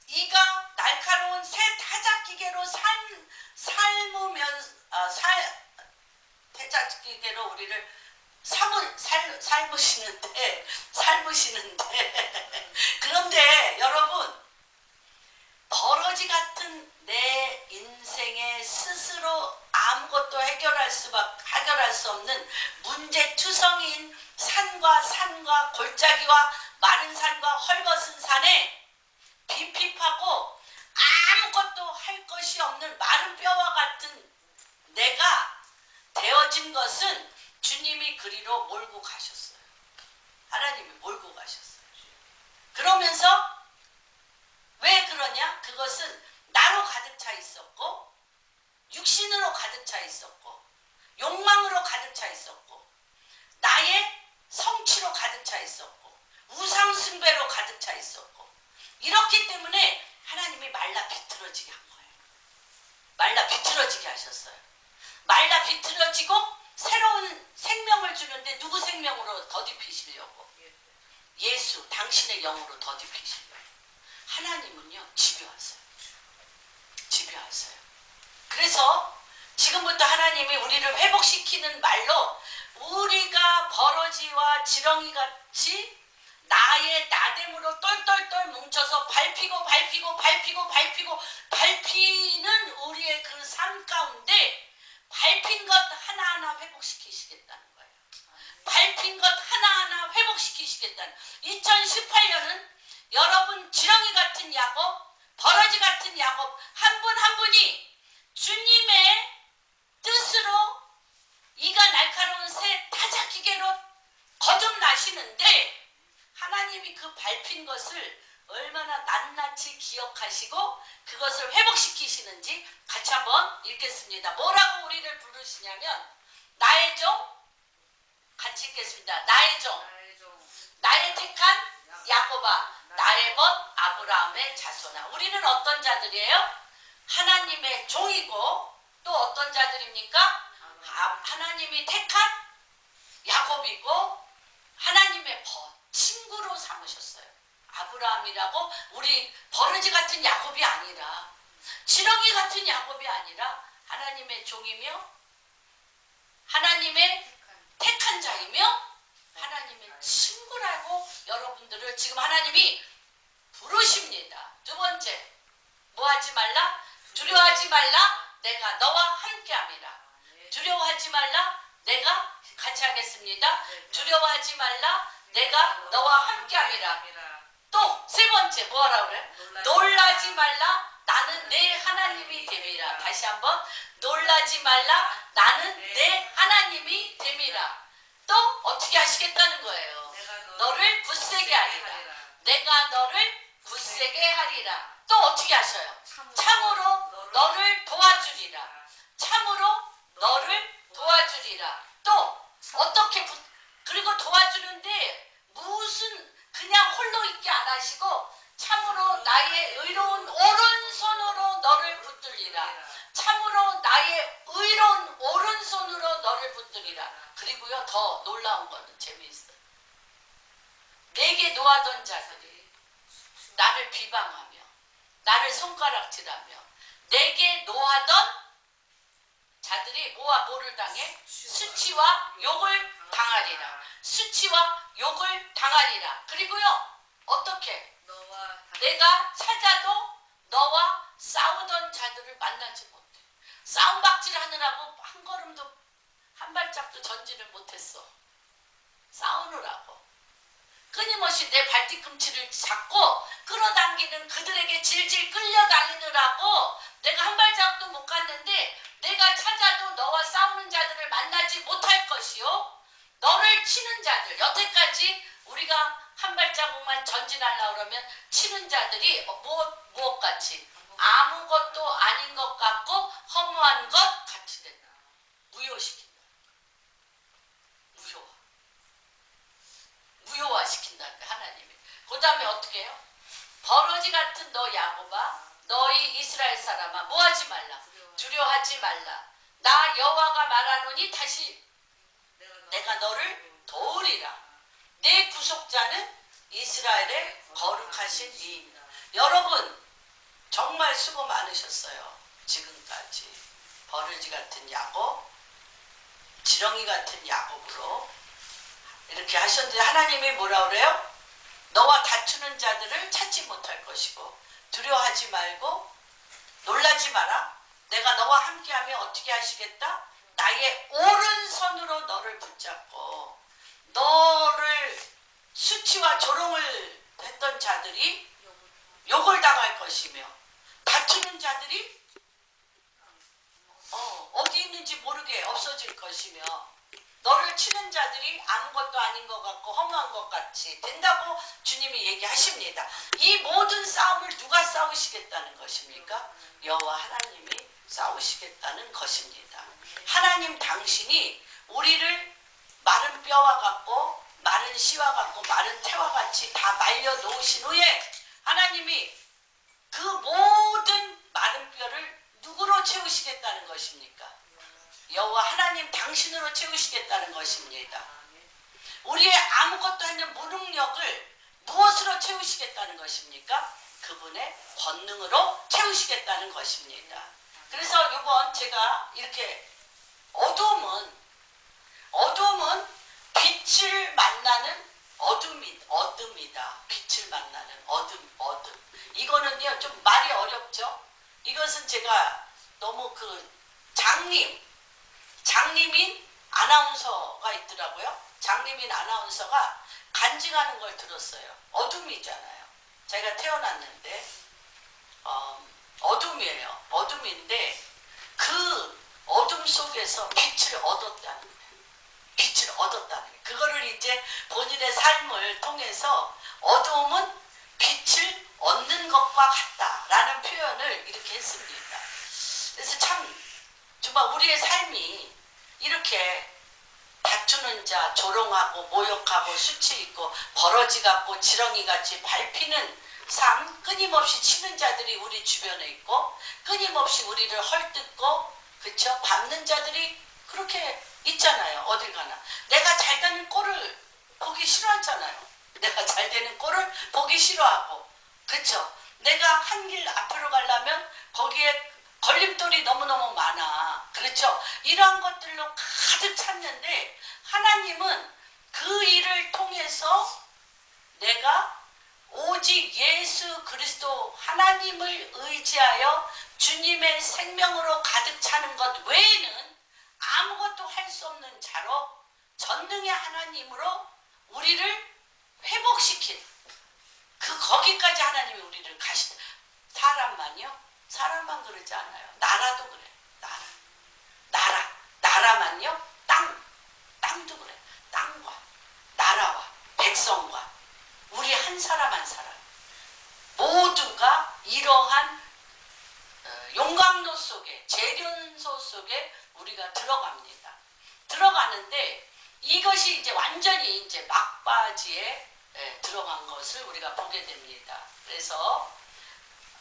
이가 날카로운 새 타작기계로 타작기계로 우리를 삶으시는데 그런데 여러분 버러지 같은 내 인생에 스스로 아무것도 해결할 수 없는 문제투성이인 산과 골짜기와 마른 산과 헐벗은 산에 빈핍하고 아무것도 할 것이 없는 마른 뼈와 같은 내가 되어진 것은 주님이 그리로 몰고 가셨어요. 하나님이 몰고 가셨어요. 그러면서 왜 그러냐? 그것은 나로 가득 차 있었고 육신으로 가득 차 있었고 욕망으로 가득 차 있었고 나의 성취로 가득 차 있었고 우상 숭배로 가득 차 있었고 이렇기 때문에 하나님이 말라 비틀어지게 한 거예요. 말라 비틀어지게 하셨어요. 말라 비틀어지고 새로운 생명을 주는데 누구 생명으로 더딥히시려고? 예수 당신의 영으로 더딥히시려고. 하나님은요 집요하세요. 집요하세요. 그래서 지금부터 하나님이 우리를 회복시키는 말로 우리가 버러지와 지렁이 같이 나의 나됨으로 똘똘똘 뭉쳐서 밟히는 우리의 그 삶 가운데 밟힌 것 하나하나 회복시키시겠다는 거예요. 밟힌 것 하나하나 회복시키시겠다는 2018년은 여러분 지렁이 같은 야곱, 버러지 같은 야곱 한 분 한 분이 주님의 뜻으로 이가 날카로운 새 타작기계로 거듭나시는데 하나님이 그 밟힌 것을 얼마나 낱낱이 기억하시고 그것을 회복시키시는지 같이 한번 읽겠습니다. 뭐라고 우리를 부르시냐면 나의 종 같이 읽겠습니다. 나의 종 나의 택한 야곱아 나의 벗 아브라함의 자손아. 우리는 어떤 자들이에요? 하나님의 종이고 또 어떤 자들입니까? 하나님이 택한 야곱이고 하나님의 벗 친구로 삼으셨어요. 아브라함이라고 우리 버러지 같은 야곱이 아니라 지렁이 같은 야곱이 아니라 하나님의 종이며 하나님의 택한 자이며 하나님의 친구라고 여러분들을 지금 하나님이 부르십니다. 두 번째 뭐 하지 말라? 두려워하지 말라. 내가 너와 함께함이라. 두려워하지 말라. 내가 같이 하겠습니다. 두려워하지 말라. 내가 너와 함께함이라. 또 세 번째 뭐하라 그래? 놀라지 말라. 나는 내 하나님이 됨이라. 다시 한번 놀라지 말라. 나는 내 하나님이 됨이라. 또 어떻게 하시겠다는 거예요? 너를 굳세게 하리라. 내가 너를 굳세게 하리라. 또 어떻게 하셔요? 참으로 너를 도와주리라. 참으로 너를 도와주리라. 또 어떻게 그리고 도와주는데 무슨 그냥 홀로 있게 안 하시고 참으로 나의 의로운 오른손으로 너를 붙들리라. 참으로 나의 의로운 오른손으로 너를 붙들리라. 그리고요 더 놀라운 거는 재미있어요. 내게 노하던 자들이 나를 비방하며 나를 손가락질하며 내게 노하던 자들이 뭐를 당해? 수치와 욕을 당하리라. 수치와 욕을 당하리라. 그리고요 어떻게? 내가 찾아도 너와 싸우던 자들을 만나지 못해. 싸움박질 하느라고 한 걸음도 한 발짝도 전진을 못했어. 싸우느라고. 끊임없이 내 발뒤꿈치를 잡고 끌어당기는 그들에게 질질 끌려다니느라고 내가 한 발짝도 못 갔는데 내가 찾아도 너와 싸우는 자들을 만나지 못할 것이요. 너를 치는 자들, 여태까지 우리가 한 발자국만 전진하려고 그러면 치는 자들이 무엇같이? 아무것도 아닌 것 같고 허무한 것 같이 된다. 무효시킨다. 무효화시킨다는데 하나님이. 그 다음에 어떻게 해요? 버러지 같은 너 야곱아, 너희 이스라엘 사람아, 뭐하지 말라. 두려워하지 말라. 나 여호와가 말하노니 다시 내가 너를 도우리라. 내 구속자는 이스라엘의 거룩하신 이입니다. 여러분 정말 수고 많으셨어요. 지금까지 버러지 같은 야곱, 지렁이 같은 야곱으로 이렇게 하셨는데 하나님이 뭐라 그래요? 너와 다투는 자들을 찾지 못할 것이고 두려워하지 말고 놀라지 마라. 내가 너와 함께하면 어떻게 하시겠다? 나의 오른손으로 너를 붙잡고 너를 수치와 조롱을 했던 자들이 욕을 당할 것이며 다투는 자들이 어디 있는지 모르게 없어질 것이며 너를 치는 자들이 아무것도 아닌 것 같고 허무한 것 같이 된다고 주님이 얘기하십니다. 이 모든 싸움을 누가 싸우시겠다는 것입니까? 여호와 하나님이 싸우시겠다는 것입니다. 하나님 당신이 우리를 마른 뼈와 같고 마른 씨와 같고 마른 태와 같이 다 말려 놓으신 후에 하나님이 그 모든 마른 뼈를 누구로 채우시겠다는 것입니까? 여호와 하나님 당신으로 채우시겠다는 것입니다. 우리의 아무것도 하는 무능력을 무엇으로 채우시겠다는 것입니까? 그분의 권능으로 채우시겠다는 것입니다. 그래서 이번 제가 이렇게 어둠은 빛을 만나는 어둠이다. 빛을 만나는 어둠. 이거는요 좀 말이 어렵죠. 이것은 제가 너무 장님인 아나운서가 있더라고요. 장님인 아나운서가 간증하는 걸 들었어요. 어둠이잖아요. 제가 태어났는데 어둠이에요. 어둠인데 그 어둠 속에서 빛을 얻었다는 거예요. 빛을 얻었다는 거예요. 그거를 이제 본인의 삶을 통해서 어두움은 빛을 얻는 것과 같다라는 표현을 이렇게 했습니다. 그래서 참 정말 우리의 삶이 이렇게 다투는 자, 조롱하고 모욕하고 수치 있고 버러지 같고 지렁이 같이 밟히는 삶, 끊임없이 치는 자들이 우리 주변에 있고 끊임없이 우리를 헐뜯고 그쵸? 밟는 자들이 그렇게 있잖아요. 어딜 가나. 내가 잘 되는 꼴을 보기 싫어하잖아요. 내가 잘 되는 꼴을 보기 싫어하고 그쵸? 내가 한 길 앞으로 가려면 거기에 걸림돌이 너무너무 많아. 그렇죠? 이러한 것들로 가득 찼는데 하나님은 그 일을 통해서 내가 오직 예수 그리스도 하나님을 의지하여 주님의 생명으로 가득 차는 것 외에는 아무것도 할 수 없는 자로 전능의 하나님으로 우리를 회복시킨 거기까지 하나님이 우리를 사람만요? 사람만 그러지 않아요. 나라도 그래. 나라만요? 땅도 그래. 땅과 나라와 백성과 우리 한 사람 한 사람 모두가 이러한 용광로 속에 재련소 속에 우리가 들어가는데 이것이 이제 완전히 이제 막바지에 들어간 것을 우리가 보게 됩니다. 그래서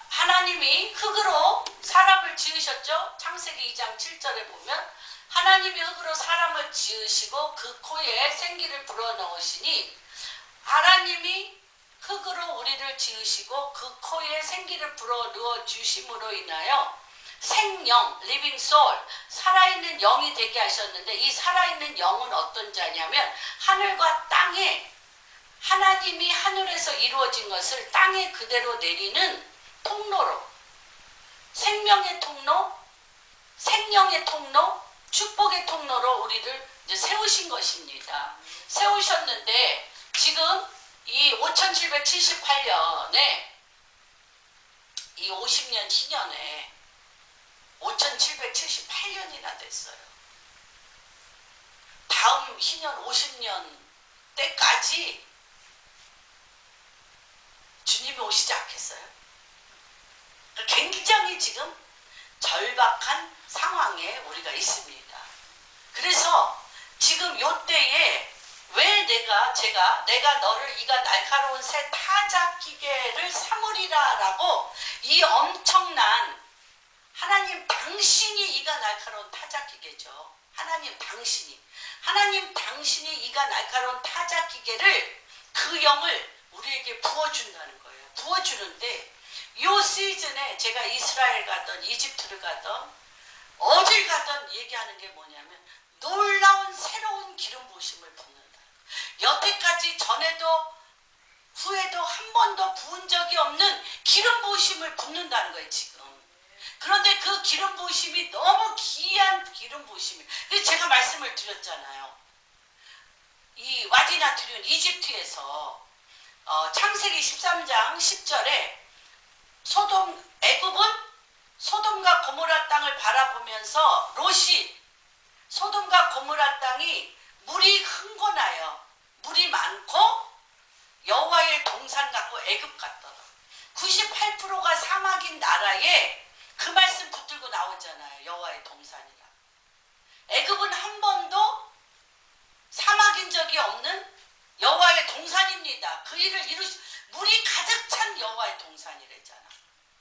하나님이 흙으로 사람을 지으셨죠. 창세기 2장 7절에 보면 하나님이 흙으로 사람을 지으시고 그 코에 생기를 불어넣으시니 하나님이 흙으로 우리를 지으시고 그 코에 생기를 불어넣어 주심으로 인하여 생영, living soul, 살아있는 영이 되게 하셨는데 이 살아있는 영은 어떤 자냐면 하늘과 땅에 하나님이 하늘에서 이루어진 것을 땅에 그대로 내리는 통로로 생명의 통로, 생명의 통로, 축복의 통로로 우리를 이제 세우신 것입니다. 세우셨는데 지금 이 5778년에 이 50년 희년에 5778년이나 됐어요. 다음 희년 50년 때까지 주님이 오시지 않겠어요? 굉장히 지금 절박한 상황에 우리가 있습니다. 그래서 지금 요때에 왜 내가 너를 이가 날카로운 새 타작기계를 삼으리라 라고 이 엄청난 하나님 당신이 이가 날카로운 타작기계죠. 하나님 당신이 이가 날카로운 타작기계를 그 영을 우리에게 부어준다는 거예요. 부어주는데 요 시즌에 제가 이스라엘 가던 이집트를 가던 어딜 가던 얘기하는 게 뭐냐면 놀라운 새로운 기름 부으심을 붓는다. 여태까지 전에도 후에도 한 번도 부은 적이 없는 기름 부으심을 붓는다는 거예요 지금. 그런데 그 기름 부으심이 너무 귀한 기름 부으심이에요. 그래서 제가 말씀을 드렸잖아요. 이 와디나트륜 이집트에서 창세기 13장 10절에 애굽은 소돔과 고모라 땅을 바라보면서 롯이 소돔과 고모라 땅이 물이 흥건하여 물이 많고 여호와의 동산 같고 애굽 같더라. 98%가 사막인 나라에 그 말씀 붙들고 나오지 나오잖아요. 여호와의 동산이라. 애굽은 한 번도 사막인 적이 없는 여호와의 동산입니다. 그 일을 물이 가득 찬 여호와의 동산이랬잖아.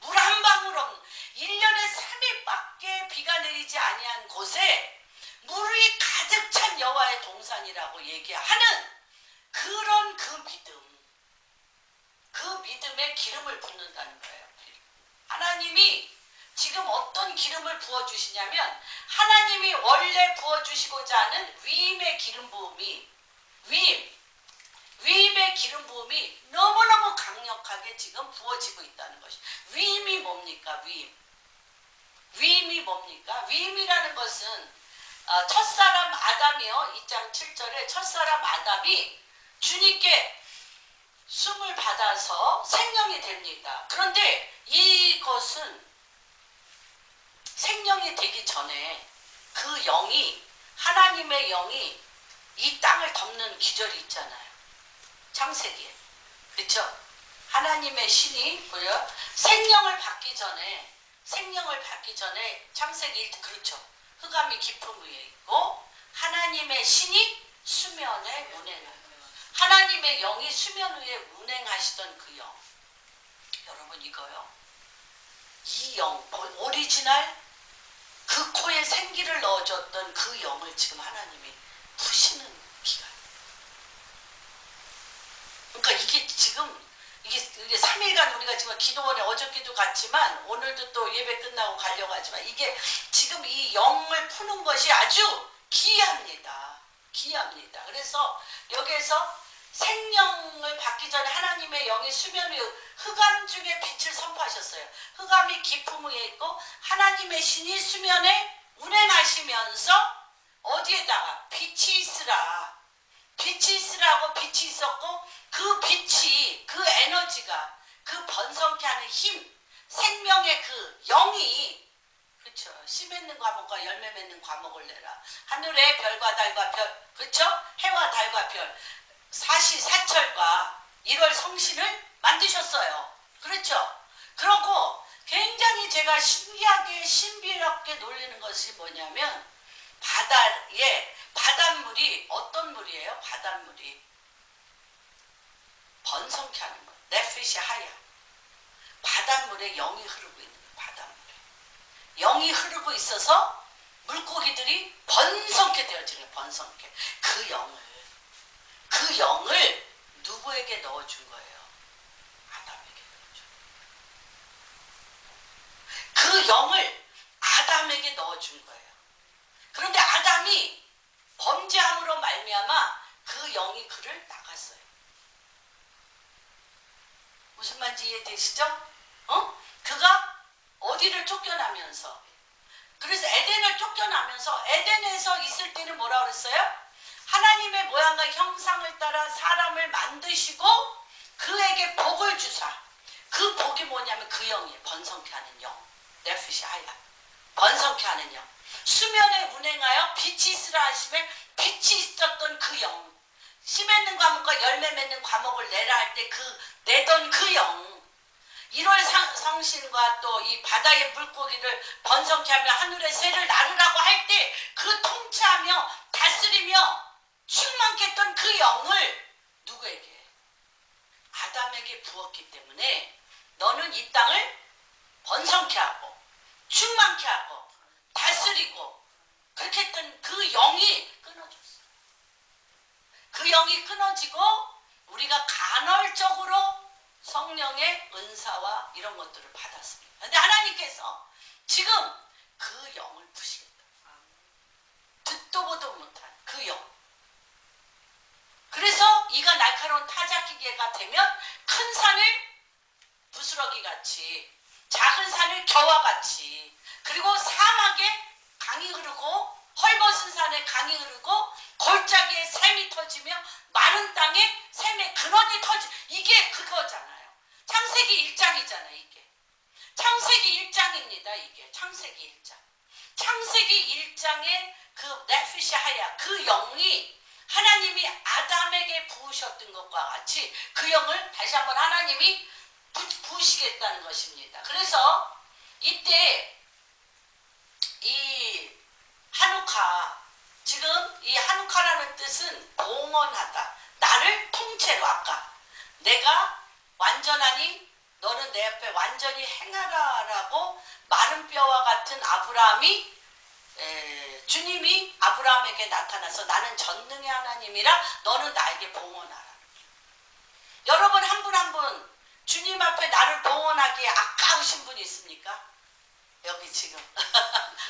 물 한 방울 없는 1년에 3일밖에 비가 내리지 아니한 곳에 물이 가득 찬 여호와의 동산이라고 얘기하는 그런 그 믿음에 기름을 붓는다는 거예요. 하나님이 지금 어떤 기름을 부어주시냐면 하나님이 원래 부어주시고자 하는 위임의 기름 부음이 위임의 기름 부음이 너무너무 강력하게 지금 부어지고 있다는 것이. 위임이 뭡니까? 위임이 뭡니까? 위임이라는 것은 첫사람 아담이요. 2장 7절에 첫사람 아담이 주님께 숨을 받아서 생명이 됩니다. 그런데 이것은 생명이 되기 전에 그 영이 하나님의 영이 이 땅을 덮는 기절이 있잖아요. 창세기에. 그렇죠? 하나님의 신이 보여 생명을 받기 전에 창세기 1장 그렇죠. 흑암이 깊음 위에 있고 하나님의 신이 수면에 운행하는 하나님의 영이 수면 위에 운행하시던 그 영. 여러분 이거요. 이 영, 오리지널 그 코에 생기를 넣어줬던 그 영을 지금 하나님이 푸시는 기간. 그러니까 이게 지금 이게 3일간 우리가 지금 기도원에 어저께도 갔지만 오늘도 또 예배 끝나고 가려고 하지만 이게 지금 이 영을 푸는 것이 아주 귀합니다. 그래서 여기에서 생명을 받기 전에 하나님의 영이 수면 위에 흑암 중에 빛을 선포하셨어요. 흑암이 깊음 위에 있고 하나님의 신이 수면에 운행하시면서 어디에다가 빛이 있으라고 빛이 있었고 그 빛이 그 에너지가 그 번성케 하는 힘 생명의 그 영이 그렇죠. 씨 맺는 과목과 열매 맺는 과목을 내라. 하늘의 별과 달과 별 그렇죠. 해와 달과 별 사시사철과 1월 성신을 만드셨어요. 그렇죠. 그렇고 굉장히 제가 신기하게 신비롭게 놀리는 것이 뭐냐면 바다에 바닷물이 어떤 물이에요? 바닷물이 번성케 하는 거. 네피시 하야. 바닷물에 영이 흐르고 있는 거예요. 바닷물에. 영이 흐르고 있어서 물고기들이 번성케 되어지는 거예요. 번성케. 그 영을 누구에게 넣어준 거예요? 아담에게 넣어준 거예요. 그 영을 아담에게 넣어준 거예요. 그런데 아담이 범죄함으로 말미암아 그 영이 그를 나갔어요. 무슨 말인지 이해되시죠? 그가 어디를 쫓겨나면서 그래서 에덴을 쫓겨나면서 에덴에서 있을 때는 뭐라 그랬어요? 하나님의 모양과 형상을 따라 사람을 만드시고 그에게 복을 주사. 그 복이 뭐냐면 그 영이에요. 번성케 하는 영. 네피시 하야. 번성케 하는 영. 수면에 운행하여 빛이 있으라 하시면 빛이 있었던 그 영. 씨 맺는 과목과 열매 맺는 과목을 내라 할 때 내던 그 영. 1월 성신과 또 이 바다의 물고기를 번성케 하며 하늘의 새를 나르라고 할 때 그 통치하며 다스리며 충만케 했던 그 영을 누구에게? 아담에게 부었기 때문에 너는 이 땅을 번성케 하고 충만케 하고 다스리고 그렇게 했던 그 영이 끊어졌어. 그 영이 끊어지고 우리가 간헐적으로 성령의 은사와 이런 것들을 받았습니다. 그런데 하나님께서 지금 그 영을 푸시겠다. 듣도 보도 못한 그 영. 그래서 이가 날카로운 타작기계가 되면 큰 산을 부스러기 같이 작은 산을 겨와 같이 그리고 사막에 강이 흐르고 헐벗은 산에 강이 흐르고 골짜기에 샘이 터지며 마른 땅에 샘의 근원이 이게 그거잖아요. 창세기 1장이잖아요. 이게 창세기 1장입니다. 이게 창세기 1장. 창세기 1장의 그 네피시 하야 그 영이 하나님이 아담에게 부으셨던 것과 같이 그 영을 다시 한번 하나님이 부으시겠다는 것입니다. 그래서 이때 이 하누카, 지금 이 하누카라는 뜻은 봉헌하다. 나를 통째로, 아까 내가 완전하니 너는 내 앞에 완전히 행하라라고 마른 뼈와 같은 아브라함이 주님이 아브라함에게 나타나서 나는 전능의 하나님이라 너는 나에게 봉헌하라. 여러분 한 분 한 분 주님 앞에 나를 봉헌하기에 아까우신 분이 있습니까? 여기 지금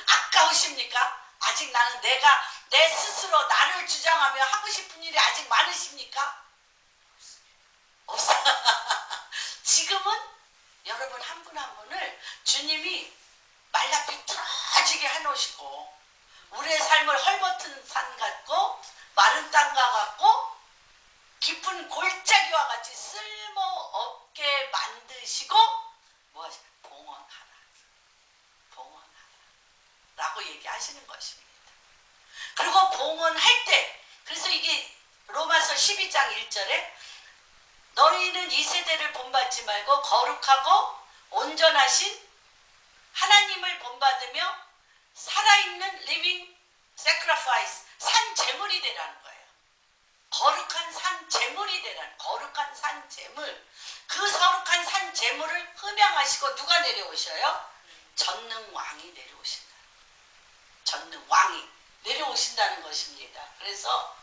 아까우십니까? 아직 나는 내가 내 스스로 나를 주장하며 하고 싶은 일이 아직 많으십니까? 없어요. 지금은 여러분 한 분 한 분을 주님이 말라 비틀어지게 해놓으시고 우리의 삶을 헐벗은 산 같고 마른 땅과 같고 깊은 골짜기와 같이 쓸모없게 만드시고 뭐하시? 봉헌하라. 봉헌하라. 라고 얘기하시는 것입니다. 그리고 봉헌할 때, 그래서 이게 로마서 12장 1절에 너희는 이 세대를 본받지 말고 거룩하고 온전하신 하나님을 본받으며 살아있는 living sacrifice, 산 제물이 되라는 거예요. 거룩한 산 제물이 되라는, 거룩한 산 제물. 그 거룩한 산 제물을 흠양하시고 누가 내려오셔요? 전능 왕이 내려오신다. 전능 왕이 내려오신다는 것입니다. 그래서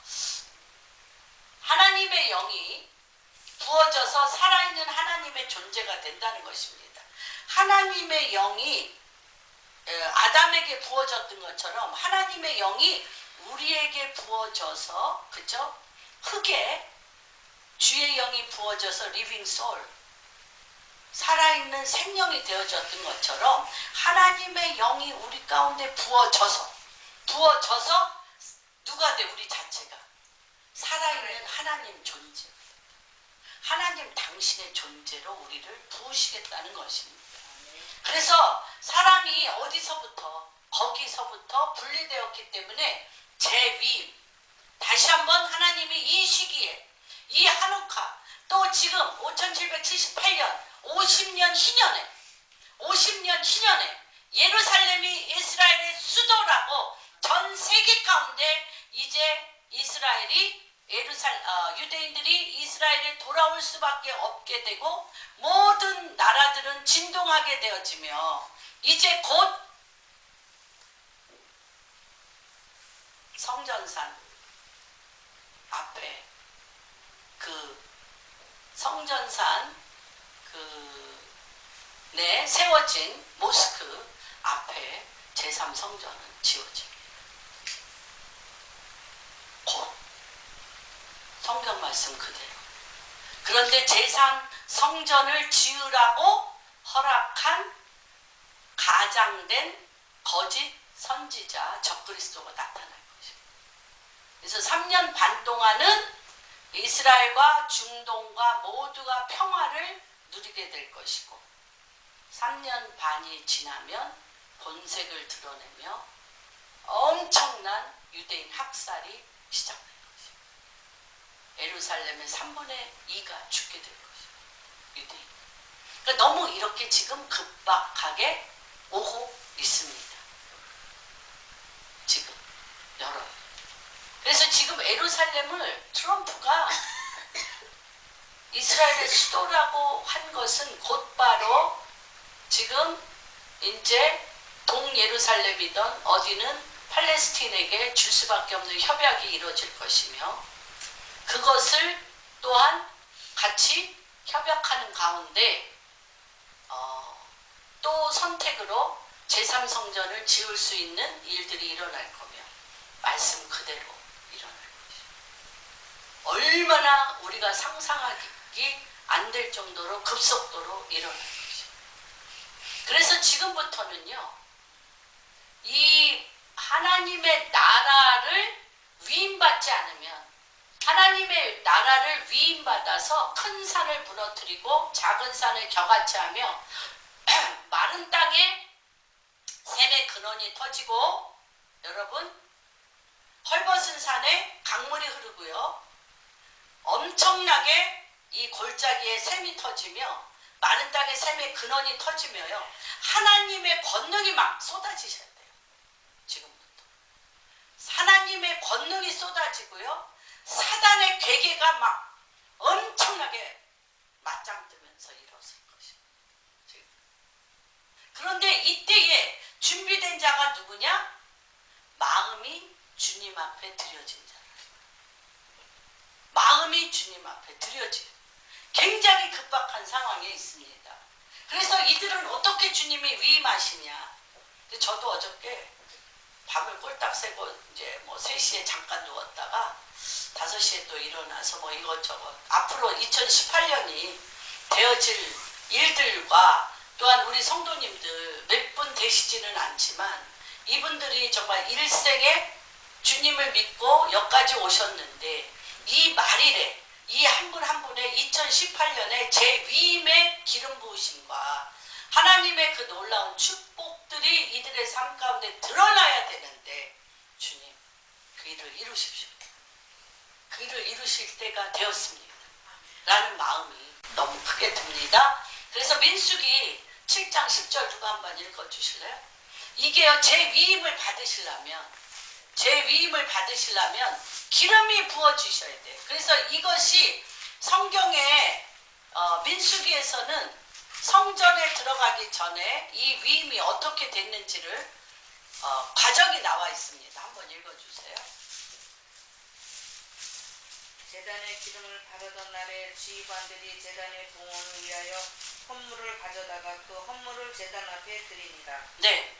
하나님의 영이 부어져서 살아있는 하나님의 존재가 된다는 것입니다. 하나님의 영이 아담에게 부어졌던 것처럼 하나님의 영이 우리에게 부어져서, 그죠? 흙에 주의 영이 부어져서 living soul, 살아있는 생명이 되어졌던 것처럼 하나님의 영이 우리 가운데 부어져서 누가 돼? 우리 자체가 살아있는 하나님 존재, 하나님 당신의 존재로 우리를 부으시겠다는 것입니다. 그래서 사람이 어디서부터 거기서부터 분리되었기 때문에 재위임, 다시 한번 하나님이 이 시기에 이 하누카, 또 지금 5778년 50년 희년에 예루살렘이 이스라엘의 수도라고 전 세계 가운데 이제 이스라엘이 유대인들이 이스라엘에 돌아올 수밖에 없게 되고 모든 나라들은 진동하게 되어지며 이제 곧 성전산 앞에 그 성전산 내 세워진 모스크 앞에 제3성전은 지어집니다. 곧 성경 말씀 그대로. 그런데 제3성전을 지으라고 허락한 가장된 거짓 선지자 적그리스도가 나타날 것입니다. 그래서 3년 반 동안은 이스라엘과 중동과 모두가 평화를 누리게 될 것이고 3년 반이 지나면 본색을 드러내며 엄청난 유대인 학살이 시작될 것입니다. 예루살렘의 3분의 2가 죽게 될 것입니다. 유대인. 그러니까 너무 이렇게 지금 급박하게 오고 있습니다. 지금 여러분. 그래서 지금 예루살렘을 트럼프가 이스라엘의 수도라고 한 것은 곧바로 지금 이제 동예루살렘이던 어디는 팔레스틴에게 줄 수밖에 없는 협약이 이루어질 것이며 그것을 또한 같이 협약하는 가운데 또 선택으로 제3성전을 지을 수 있는 일들이 일어날 거며 말씀 그대로 일어날 것이고 얼마나 우리가 상상하기 안 될 정도로 급속도로 일어날 것이고 그래서 지금부터는요 이 하나님의 나라를 위임받지 않으면 하나님의 나라를 위임받아서 큰 산을 무너뜨리고 작은 산을 겨같이 하며 마른 땅에 샘의 근원이 터지고 여러분 헐벗은 산에 강물이 흐르고요 엄청나게 이 골짜기에 샘이 터지며 마른 땅에 샘의 근원이 터지며요 하나님의 권능이 막 쏟아지셔야 돼요. 하나님의 권능이 쏟아지고요. 사단의 괴계가 막 엄청나게 맞짱 뜨면서 일어설 것입니다. 그런데 이때에 준비된 자가 누구냐? 마음이 주님 앞에 드려진 자라. 마음이 주님 앞에 드려진 굉장히 급박한 상황에 있습니다. 그래서 이들은 어떻게 주님이 위임하시냐? 저도 어저께 밤을 꼴딱 새고 이제 뭐 3시에 잠깐 누웠다가 5시에 또 일어나서 뭐 이것저것 앞으로 2018년이 되어질 일들과 또한 우리 성도님들 몇 분 되시지는 않지만 이분들이 정말 일생에 주님을 믿고 여기까지 오셨는데 이 말일에 이 한 분 한 분의 2018년에 제 위임의 기름 부으심과 하나님의 그 놀라운 축복들이 이들의 삶 가운데 드러나야 되는데 주님 그 일을 이루십시오. 그 일을 이루실 때가 되었습니다. 라는 마음이 너무 크게 듭니다. 그래서 민수기 7장 10절 누가 한번 읽어주실래요? 이게요 제 위임을 받으시려면 기름이 부어주셔야 돼요. 그래서 이것이 성경에 민수기에서는 성전에 들어가기 전에 이 위임이 어떻게 됐는지를 과정이 나와 있습니다. 한번 읽어주세요. 제단의 기름을 바르던 날에 지휘관들이 제단의 봉헌을 위하여 헌물을 가져다가 그 헌물을 제단 앞에 드립니다. 네,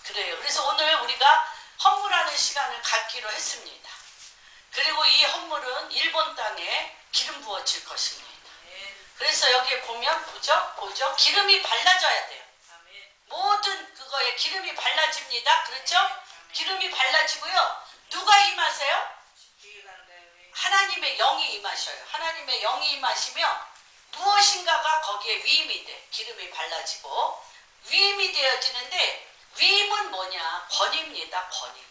그래요. 그래서 오늘 우리가 헌물하는 시간을 갖기로 했습니다. 그리고 이 헌물은 일본 땅에 기름 부어질 것입니다. 그래서 여기에 보면 보죠? 기름이 발라져야 돼요. 모든 그거에 기름이 발라집니다. 그렇죠? 기름이 발라지고요. 누가 임하세요? 하나님의 영이 임하셔요. 하나님의 영이 임하시며 무엇인가가 거기에 위임이 돼. 기름이 발라지고 위임이 되어지는데 위임은 뭐냐? 권위입니다. 권위.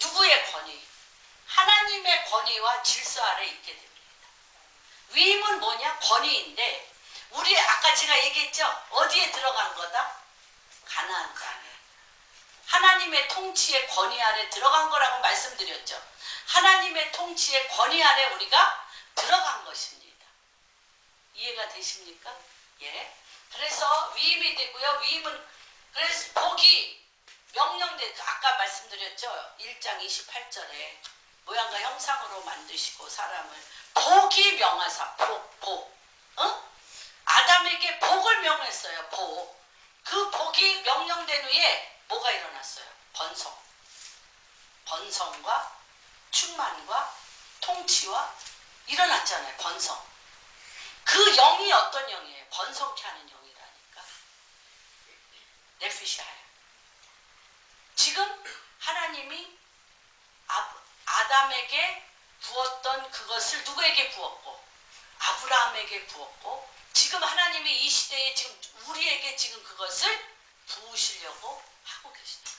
누구의 권위? 하나님의 권위와 질서 아래 있게 됩니다. 위임은 뭐냐? 권위인데 우리 아까 제가 얘기했죠? 어디에 들어간 거다? 가나안 땅에. 하나님의 통치의 권위 아래 들어간 거라고 말씀드렸죠. 하나님의 통치의 권위 아래 우리가 들어간 것입니다. 이해가 되십니까? 예. 그래서 위임이 되고요. 위임은 그래서 복이 명령된 아까 말씀드렸죠. 1장 28절에 모양과 형상으로 만드시고 사람을 복이 명하사 복. 아담에게 복을 명했어요. 복. 그 복이 명령된 후에 뭐가 일어났어요? 번성과 충만과 통치와 일어났잖아요. 번성. 그 영이 어떤 영이에요? 번성케 하는 영이라니까. 네피시아야. 지금 하나님이 아담에게 부었던 그것을 누구에게 부었고 아브라함에게 부었고 지금 하나님이 이 시대에 지금 우리에게 지금 그것을 부으시려고 하고 계시다.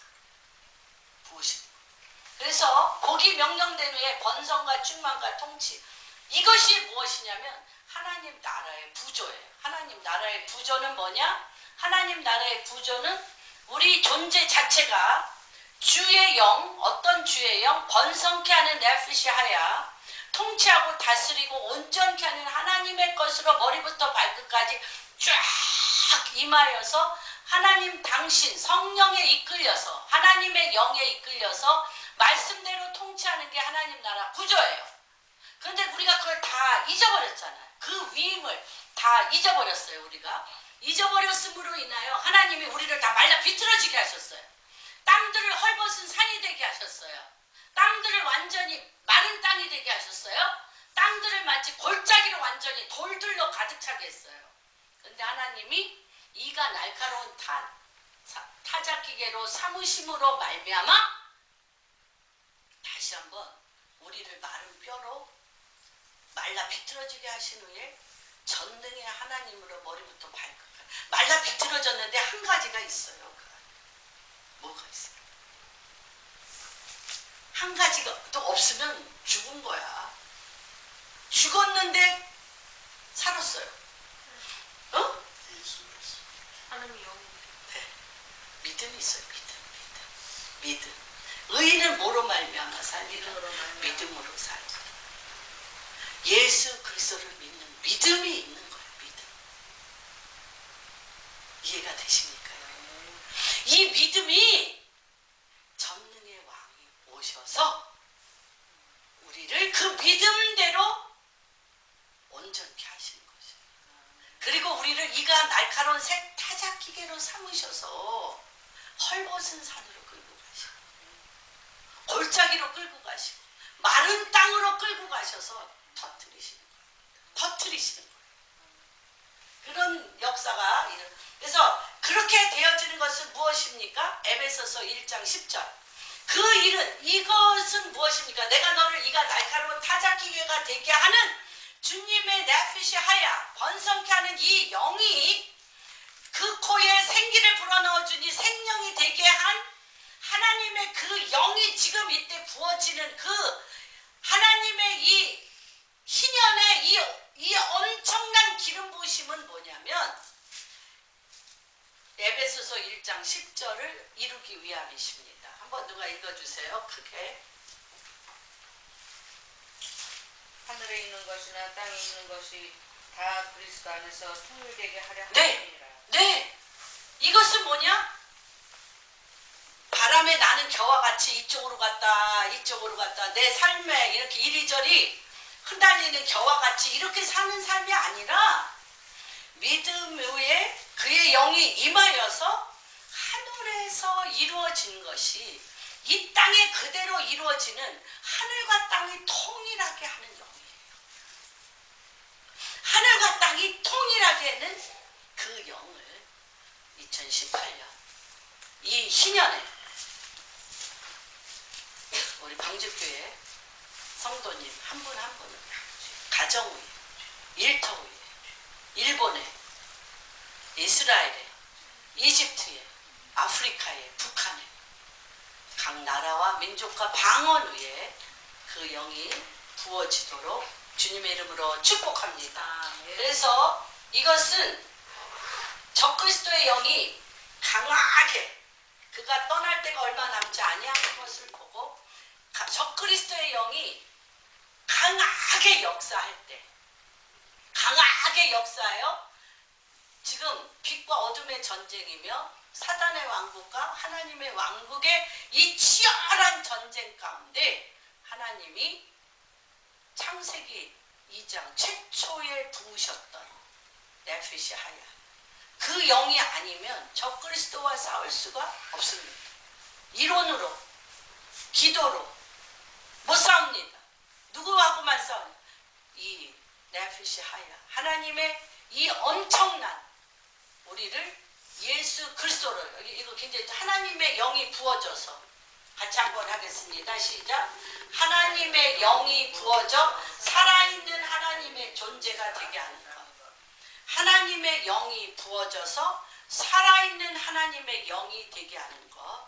부으시고. 그래서 복이 명령된 후에 번성과 충만과 통치 이것이 무엇이냐면 하나님 나라의 구조예요. 하나님 나라의 구조는 뭐냐? 하나님 나라의 구조는 우리 존재 자체가 주의 영, 어떤 주의 영? 번성케 하는 네피시하야 통치하고 다스리고 온전케 하는 하나님의 것으로 머리부터 발끝까지 쫙 임하여서 하나님 당신 성령에 이끌려서 하나님의 영에 이끌려서 말씀대로 통치하는 게 하나님 나라 구조예요. 그런데 우리가 그걸 다 잊어버렸잖아요. 그 위임을 다 잊어버렸어요. 우리가 잊어버렸음으로 인하여 하나님이 우리를 다 말라 비틀어지게 하셨어요. 땅들을 헐벗은 산이 되게 하셨어요. 땅들을 완전히 마른 땅이 되게 하셨어요. 땅들을 마치 골짜기로 완전히 돌들로 가득 차게 했어요. 그런데 하나님이 이가 날카로운 타작기계로 삼으심으로 말미암아 다시 한번 우리를 마른 뼈로 말라 비틀어지게 하신 후에 전능의 하나님으로 머리부터 발끝까지 말라 비틀어졌는데 한 가지가 있어요. 뭐가 있어요? 한 가지가 또 없으면 죽은 거야. 죽었는데 살았어요. 어? 하나님이 영이 네. 믿음이 있어요. 믿음. 의인은 뭐로 말미암아 살리라? 믿음으로 말미암아. 믿음으로 살고. 예수 그리스도를 믿는 믿음이 있는 거예요. 믿음. 이해가 되십니까요? 이 믿음이 전능의 왕이 오셔서 우리를 그 믿음대로 온전케 하시는 것이에요. 그리고 우리를 이가 날카로운 새 타작기계로 삼으셔서 헐벗은 산으로 끌고 가시고 골짜기로 끌고 가시고 마른 땅으로 끌고 가셔서 터뜨리시는 거예요. 터뜨리시는 거예요. 그런 역사가 그래서 그렇게 되어지는 것은 무엇입니까? 에베소서 1장 10절. 그 일은 이것은 무엇입니까? 내가 너를 이가 날카로운 타작기계가 되게 하는 주님의 네피시 하야 번성케 하는 이 영이 그 코에 생기를 불어넣어주니 생명이 되게 한 하나님의 그 영이 지금 이때 부어지는 그 하나님의 이 희년의 이 엄청난 기름 부으심은 뭐냐면 에베소서 1장 10절을 이루기 위함이십니다. 한번 누가 읽어주세요. 크게. 하늘에 있는 것이나 땅에 있는 것이 다 그리스도 안에서 통일되게 하려 네. 하심이니라. 네. 이것은 뭐냐? 바람에 나는 겨와 같이 이쪽으로 갔다 이쪽으로 갔다 내 삶에 이렇게 이리저리 흩날리는 겨와 같이 이렇게 사는 삶이 아니라 믿음 위에 그의 영이 임하여서 하늘에서 이루어진 것이 이 땅에 그대로 이루어지는 하늘과 땅이 통일하게 하는 영이에요. 하늘과 땅이 통일하게 하는 그 영을 2018년 이 신년에 우리 방주교회 성도님 한 분 한 분을 가정위에 일터위에 일본에 이스라엘에 이집트에 아프리카에 북한에 각 나라와 민족과 방언 위에 그 영이 부어지도록 주님의 이름으로 축복합니다. 그래서 이것은 적그리스도의 영이 강하게 그가 떠날 때가 얼마 남지 아니한 것을 보고 적그리스도의 영이 강하게 역사할 때 강하게 역사하여 지금 빛과 어둠의 전쟁이며 사단의 왕국과 하나님의 왕국의 이 치열한 전쟁 가운데 하나님이 창세기 2장 최초에 부으셨던 네피시 하야 그 영이 아니면 적그리스도와 싸울 수가 없습니다. 이론으로 기도로 못 싸웁니다. 누구하고만 싸웁니다. 이 네피시 하야 하나님의 이 엄청난 우리를 예수 그리스도를 여기 이거 굉장히 하나님의 영이 부어져서 같이 한번 하겠습니다. 시작. 하나님의 영이 부어져 살아있는 하나님의 존재가 되게 하는 것. 하나님의 영이 부어져서 살아있는 하나님의 영이 되게 하는 것.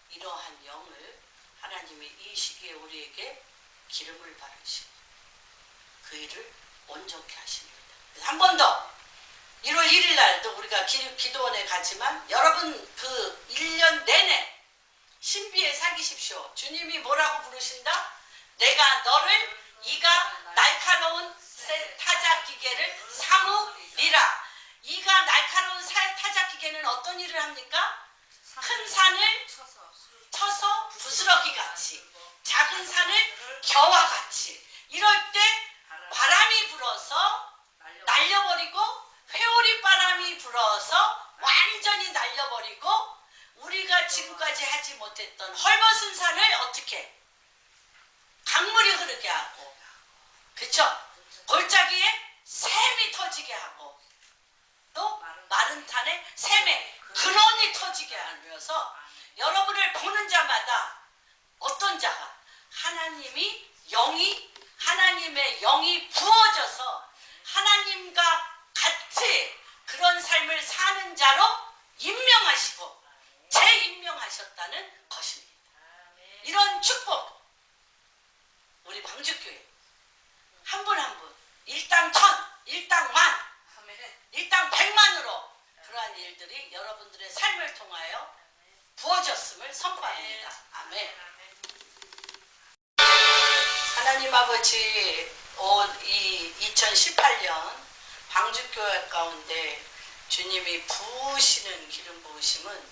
이러한 영을 하나님이 이 시기에 우리에게 기름을 바르시고 그 일을 온전케 하십니다. 한 번 더 1월 1일 날도 우리가 기도원에 가지만 여러분 그 1년 내내 신비에 사귀십시오. 주님이 뭐라고 부르신다? 내가 너를 이가 날카로운 타작기계를 삼으리라. 이가 날카로운 타작기계는 어떤 일을 합니까? 큰 산을 쳐서 부스러기 같이 작은 산을 겨와 같이 이럴 때 바람이 불어서 날려버리고 회오리 바람이 불어서 완전히 날려버리고 우리가 지금까지 하지 못했던 헐벗은 산을 어떻게 강물이 흐르게 하고 그쵸? 골짜기에 샘이 터지게 하고 또 마른 탄에 샘에 근원이 터지게 하면서 여러분을 보는 자마다 어떤 자가 하나님의 영이 부어져서 하나님과 같이 그런 삶을 사는 자로 임명하시고 재임명하셨다는 것입니다. 이런 축복 우리 광주교회 한 분 한 분 일당 1000, 일당 10,000, 일당 100만으로 그러한 일들이 여러분들의 삶을 통하여 부어졌음을 선포합니다. 아멘. 하나님 아버지 이 2018년 방주교회 가운데 주님이 부으시는 기름 부으심은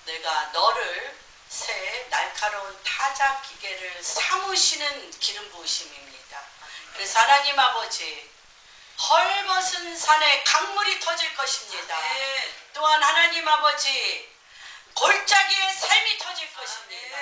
내가 너를 새 날카로운 타작 기계를 삼으시는 기름 부으심입니다. 그래서 하나님 아버지 헐벗은 산에 강물이 터질 것입니다. 또한 하나님 아버지 골짜기에 샘이 터질 것입니다.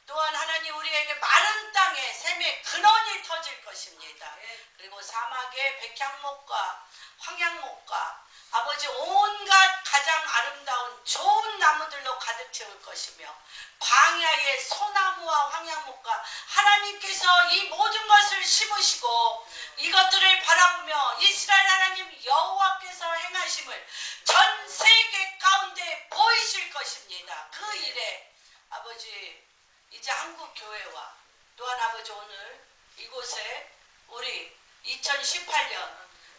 또한 하나님 우리에게 마른 땅에 샘의 근원이 터질 것입니다. 그리고 사막에 백향목과 황향목과 아버지 온갖 가장 아름다운 좋은 나무들로 가득 채울 것이며 광야의 소나무와 황향목과 하나님께서 이 모든 것을 심으시고 이것들을 바라보며 이스라엘 하나님 여호와께서 행하심을 전 세계 가운데 보이실 것입니다. 그 일에 아버지 이제 한국 교회와 또한 아버지 오늘 이곳에 우리 2018년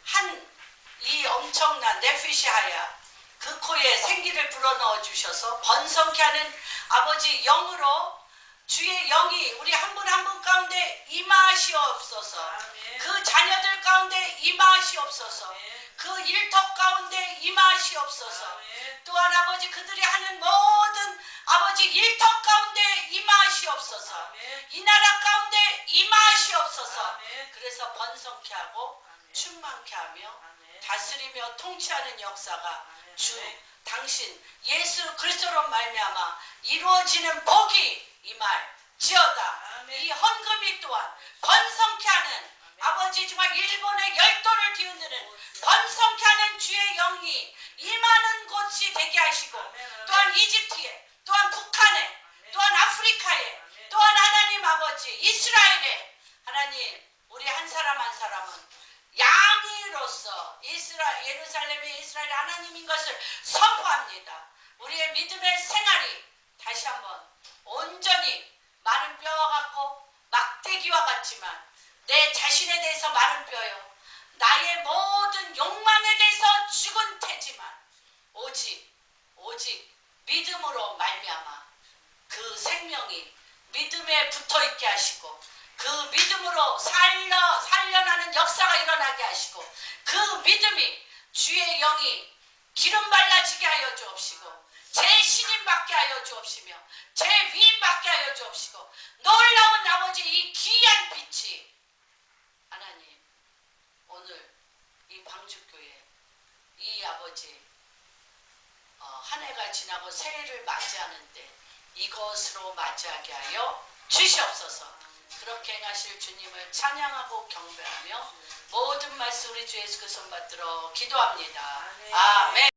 한 이 엄청난 네피시하야 그 코에 생기를 불어넣어 주셔서 번성케 하는 아버지 영으로 주의 영이 우리 한 분 한 분 가운데 임하시옵소서. 그 자녀들 가운데 임하시옵소서. 그 일터 가운데 임하시옵소서. 또한 아버지 그들이 하는 모든 아버지 일터 가운데 임하시옵소서. 이 나라 가운데 임하시옵소서. 그래서 번성케 하고 충만케 하며 다스리며 통치하는 역사가 주 당신 예수 그리스도로 말미암아 이루어지는 복이 임할지어다. 이 헌금이 또한 번성케 하는 아버지 정말 일본의 열도를 뒤흔드는 번성케 하는 주의 영이 임하는 곳이 되게 하시고 또한 이집트에 또한 북한에 또한 아프리카에 또한 하나님 아버지 이스라엘에 하나님 우리 한 사람 한 사람은 양이로서 예루살렘의 이스라엘 하나님인 것을 선포합니다. 우리의 믿음의 생활이 다시 한번 온전히 마른 뼈와 같고 막대기와 같지만 내 자신에 대해서 마른 뼈요 나의 모든 욕망에 대해서 죽은 태지만 오직 믿음으로 말미암아 그 생명이 믿음에 붙어있게 하시고 그 믿음으로 살려나는 역사가 일어나게 하시고 그 믿음이 주의 영이 기름 발라지게 하여 주옵시고 제 신임 받게 하여 주옵시며 제 위임 받게 하여 주옵시고 놀라운 아버지 이 귀한 빛이 하나님 오늘 이 방주교회 이 아버지 한 해가 지나고 새해를 맞이하는데 이것으로 맞이하게 하여 주시옵소서. 그렇게 행하실 주님을 찬양하고 경배하며 모든 말씀 우리 주 예수 그 손 받들어 기도합니다. 아멘.